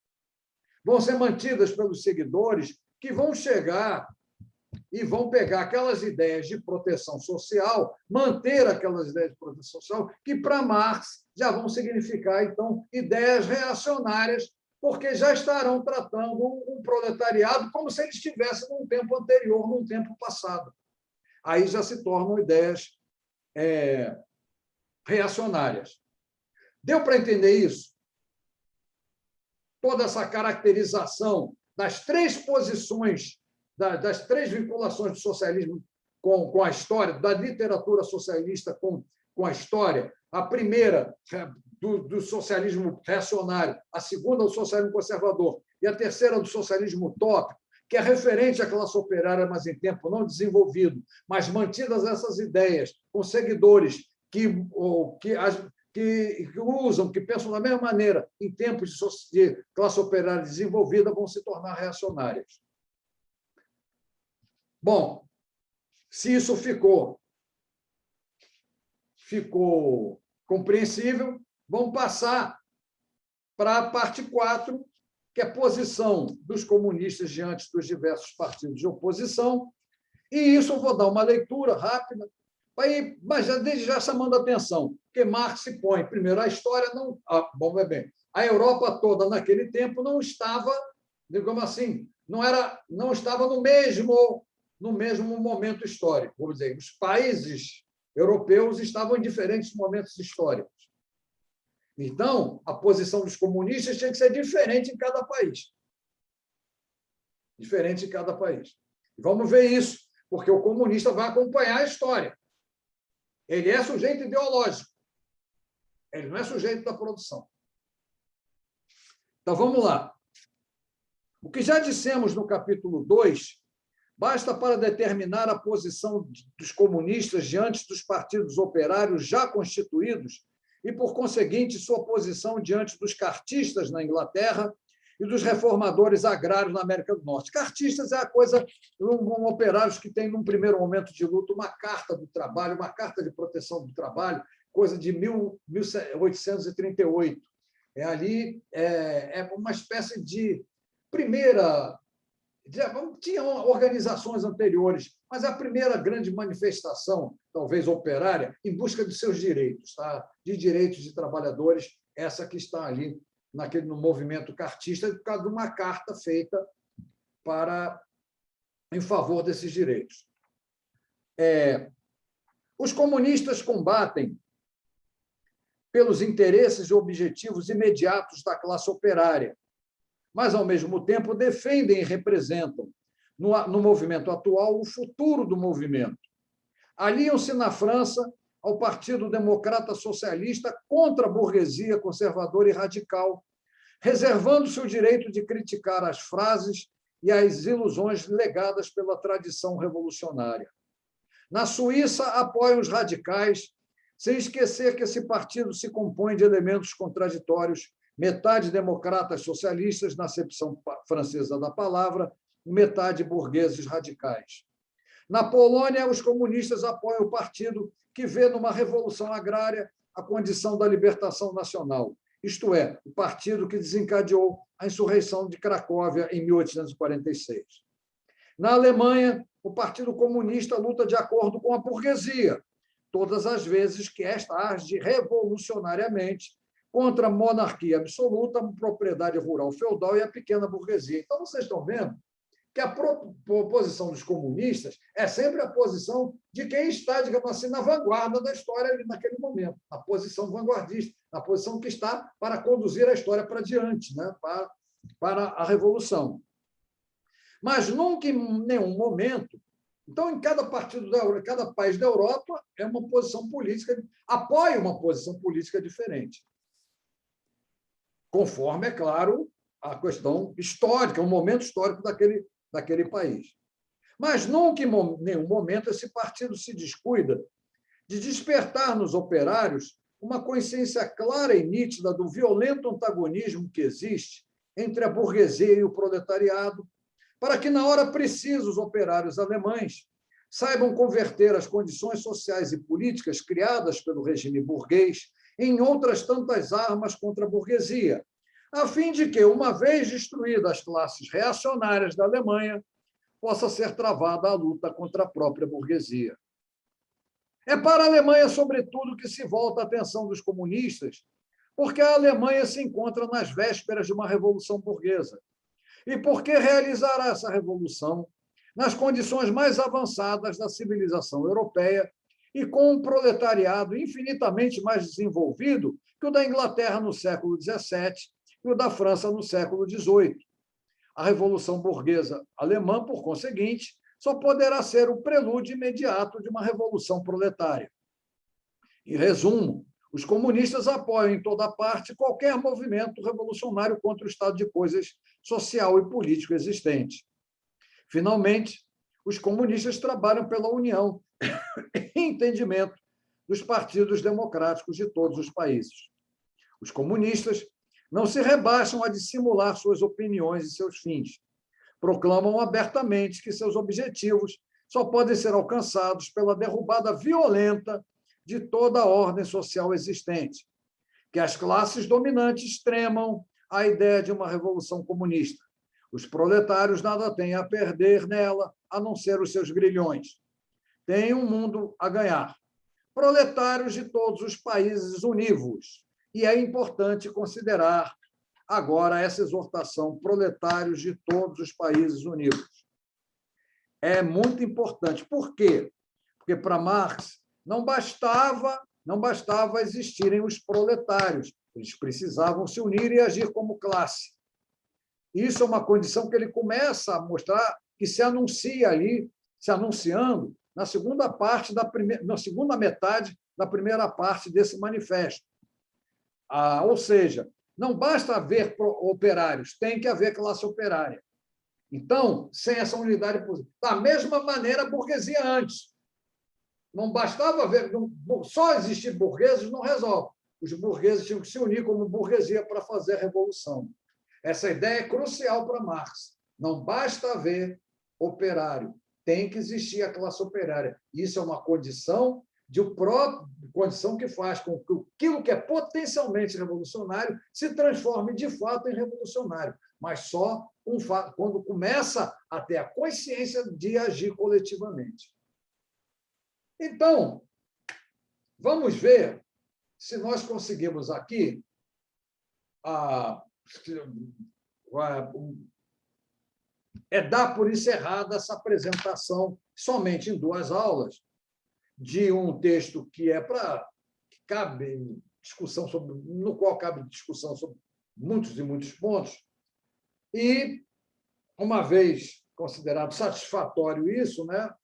vão ser mantidas pelos seguidores que vão chegar e vão pegar aquelas ideias de proteção social, manter aquelas ideias de proteção social, que para Marx já vão significar, então, ideias reacionárias, porque já estarão tratando um proletariado como se ele estivesse num tempo anterior, num tempo passado. Aí já se tornam ideias reacionárias. Deu para entender isso? toda essa caracterização das três posições, das três vinculações do socialismo com a história, da literatura socialista com a história. A primeira, do socialismo reacionário, a segunda, do socialismo conservador, e a terceira, do socialismo utópico, que é referente à classe operária, mas em tempo não desenvolvido, mas mantidas essas ideias, com seguidores que usam, que pensam da mesma maneira, em tempos de classe operária desenvolvida, vão se tornar reacionárias. Bom, se isso ficou compreensível, vamos passar para a parte 4, que é a posição dos comunistas diante dos diversos partidos de oposição. E isso eu vou dar uma leitura rápida, mas desde já chamando a atenção, porque Marx se põe, primeiro, a história não... a Europa toda, naquele tempo, não estava, digamos assim, não estava no mesmo momento histórico. Vamos dizer, os países europeus estavam em diferentes momentos históricos. Então, a posição dos comunistas tinha que ser diferente em cada país. Diferente em cada país. Vamos ver isso, porque o comunista vai acompanhar a história. Ele é sujeito ideológico. Ele não é sujeito da produção. Então, vamos lá. O que já dissemos no capítulo 2 basta para determinar a posição dos comunistas diante dos partidos operários já constituídos e, por conseguinte, sua posição diante dos cartistas na Inglaterra e dos reformadores agrários na América do Norte. Cartistas é a coisa, operários que têm, num primeiro momento de luta, uma carta do trabalho, uma carta de proteção do trabalho, coisa de 1838. É uma espécie de primeira... Tinham organizações anteriores, mas a primeira grande manifestação, talvez operária, em busca de seus direitos, tá? De direitos de trabalhadores, essa que está ali no movimento cartista, por causa de uma carta feita em favor desses direitos. Os comunistas combatem pelos interesses e objetivos imediatos da classe operária, mas, ao mesmo tempo, defendem e representam, no movimento atual, o futuro do movimento. Aliam-se na França ao Partido Democrata Socialista contra a burguesia conservadora e radical, reservando-se o direito de criticar as frases e as ilusões legadas pela tradição revolucionária. Na Suíça, apoiam os radicais, sem esquecer que esse partido se compõe de elementos contraditórios, metade democratas socialistas, na acepção francesa da palavra, metade burgueses radicais. Na Polônia, os comunistas apoiam o partido que vê numa revolução agrária a condição da libertação nacional, isto é, o partido que desencadeou a insurreição de Cracóvia em 1846. Na Alemanha, o Partido Comunista luta de acordo com a burguesia, todas as vezes que esta age revolucionariamente contra a monarquia absoluta, a propriedade rural feudal e a pequena burguesia. Então, vocês estão vendo que a posição dos comunistas é sempre a posição de quem está, digamos assim, na vanguarda da história ali naquele momento, na posição vanguardista, na posição que está para conduzir a história para diante, né? para a revolução. Mas nunca, em nenhum momento... Então, em cada país da Europa, é uma posição política, apoia uma posição política diferente. Conforme, é claro, a questão histórica, o momento histórico daquele país. Mas nunca, em nenhum momento, esse partido se descuida de despertar nos operários uma consciência clara e nítida do violento antagonismo que existe entre a burguesia e o proletariado, para que, na hora precisa, os operários alemães saibam converter as condições sociais e políticas criadas pelo regime burguês em outras tantas armas contra a burguesia, a fim de que, uma vez destruídas as classes reacionárias da Alemanha, possa ser travada a luta contra a própria burguesia. É para a Alemanha, sobretudo, que se volta a atenção dos comunistas, porque a Alemanha se encontra nas vésperas de uma revolução burguesa. E porque realizará essa revolução nas condições mais avançadas da civilização europeia e com um proletariado infinitamente mais desenvolvido que o da Inglaterra no século XVII e o da França no século XVIII. A Revolução Burguesa Alemã, por conseguinte, só poderá ser o prelúdio imediato de uma revolução proletária. Em resumo, os comunistas apoiam em toda parte qualquer movimento revolucionário contra o estado de coisas social e político existente. Finalmente, os comunistas trabalham pela união e entendimento dos partidos democráticos de todos os países. Os comunistas não se rebaixam a dissimular suas opiniões e seus fins. Proclamam abertamente que seus objetivos só podem ser alcançados pela derrubada violenta de toda a ordem social existente, que as classes dominantes tremam a ideia de uma revolução comunista. Os proletários nada têm a perder nela, a não ser os seus grilhões. Têm um mundo a ganhar. Proletários de todos os países univos. E é importante considerar agora essa exortação, proletários de todos os países univos. É muito importante. Por quê? Porque, para Marx, não bastava existirem os proletários. Eles precisavam se unir e agir como classe. Isso é uma condição que ele começa a mostrar, que se anuncia ali, se anunciando na segunda metade da primeira parte desse manifesto. Ou seja, não basta haver operários, tem que haver classe operária. Então, sem essa unidade, da mesma maneira, a burguesia antes. Não bastava haver, só existir burgueses não resolve. Os burgueses tinham que se unir como burguesia para fazer a revolução. Essa ideia é crucial para Marx. Não basta haver operário, tem que existir a classe operária. Isso é uma condição condição que faz com que aquilo que é potencialmente revolucionário se transforme de fato em revolucionário, mas só quando começa a ter a consciência de agir coletivamente. Então, vamos ver se nós conseguimos aqui dar por encerrada essa apresentação somente em 2 aulas de um texto que cabe discussão no qual cabe discussão sobre muitos e muitos pontos, e, uma vez considerado satisfatório isso, né,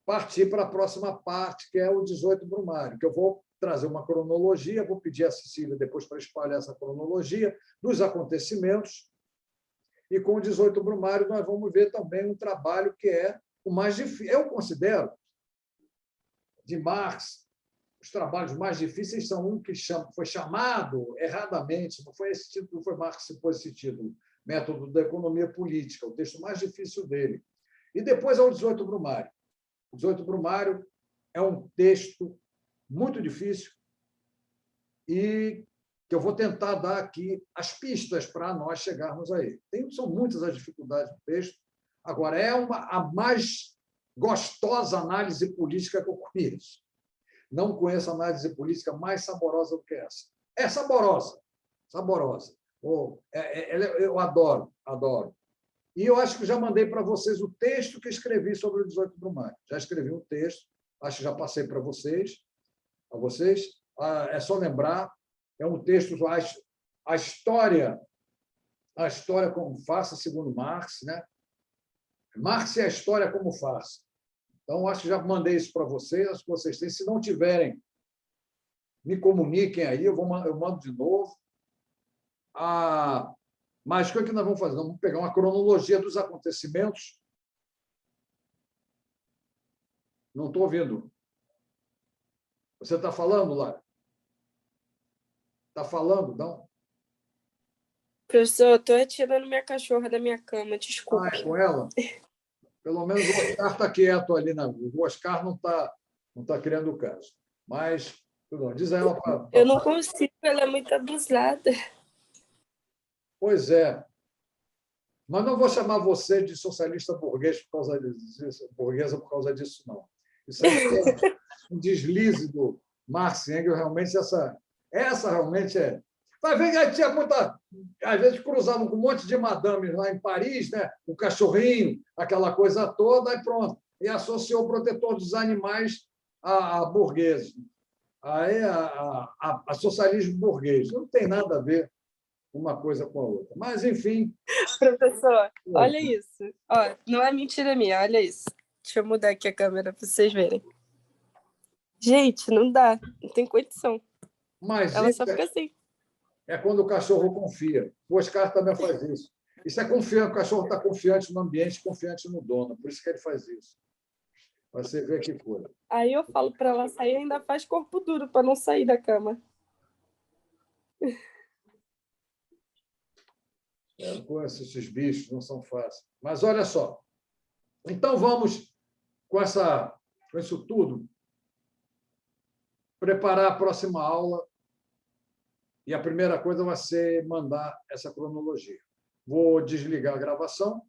partir para a próxima parte, que é o 18 Brumário, que eu vou trazer uma cronologia, vou pedir a Cecília depois para espalhar essa cronologia dos acontecimentos, e com o 18 Brumário nós vamos ver também um trabalho que é o mais difícil. Eu considero, de Marx, os trabalhos mais difíceis são um que foi chamado erradamente, não foi esse título, não foi Marx que pôs esse título, Método da Economia Política, o texto mais difícil dele. E depois é o 18 Brumário. O 18 Brumário é um texto muito difícil e que eu vou tentar dar aqui as pistas para nós chegarmos a ele. São muitas as dificuldades do texto. Agora, é a mais gostosa análise política que eu conheço. Não conheço análise política mais saborosa do que essa. É saborosa, saborosa. Eu adoro. E eu acho que já mandei para vocês o texto que escrevi sobre o 18 Brumário. Já escrevi um texto, acho que já passei para vocês. É só lembrar, é um texto, a história como farsa, segundo Marx, né? Marx é a história como farsa. Então, acho que já mandei isso para vocês, acho que vocês têm. Se não tiverem, me comuniquem aí, eu mando de novo. Mas o que é que nós vamos fazer? Nós vamos pegar uma cronologia dos acontecimentos. Não estou ouvindo. Você está falando, Lara? Está falando, não? Professor, eu estou tirando minha cachorra da minha cama, desculpa. É com ela? Pelo menos o Oscar está quieto ali. O Oscar não está criando caso. Mas, diz aí ela para... Eu não consigo, ela é muito abusada. Pois é. Mas não vou chamar você de socialista burguesa por causa disso, não. Isso aí é um deslize do Marx e Engels. Realmente, essa realmente é... Vai ver que tinha muita... Às vezes cruzavam com um monte de madames lá em Paris, né? O cachorrinho, aquela coisa toda, e pronto. E associou o protetor dos animais a burguês. Aí a socialismo burguês. Não tem nada a ver. uma coisa com a outra. Mas, enfim. Professor, olha isso. Ó, não é mentira minha, olha isso. Deixa eu mudar aqui a câmera para vocês verem. Gente, não dá, não tem condição. Mas Ela isso só fica assim. é quando o cachorro confia. O Oscar também faz isso. Isso é confiante, o cachorro está confiante no ambiente, confiante no dono. Por isso que ele faz isso. Você vê que coisa. Aí eu falo para ela sair, ainda faz corpo duro para não sair da cama. Com esses bichos não são fáceis. Mas olha só. Então vamos, com isso tudo, preparar a próxima aula. E a primeira coisa vai ser mandar essa cronologia. Vou desligar a gravação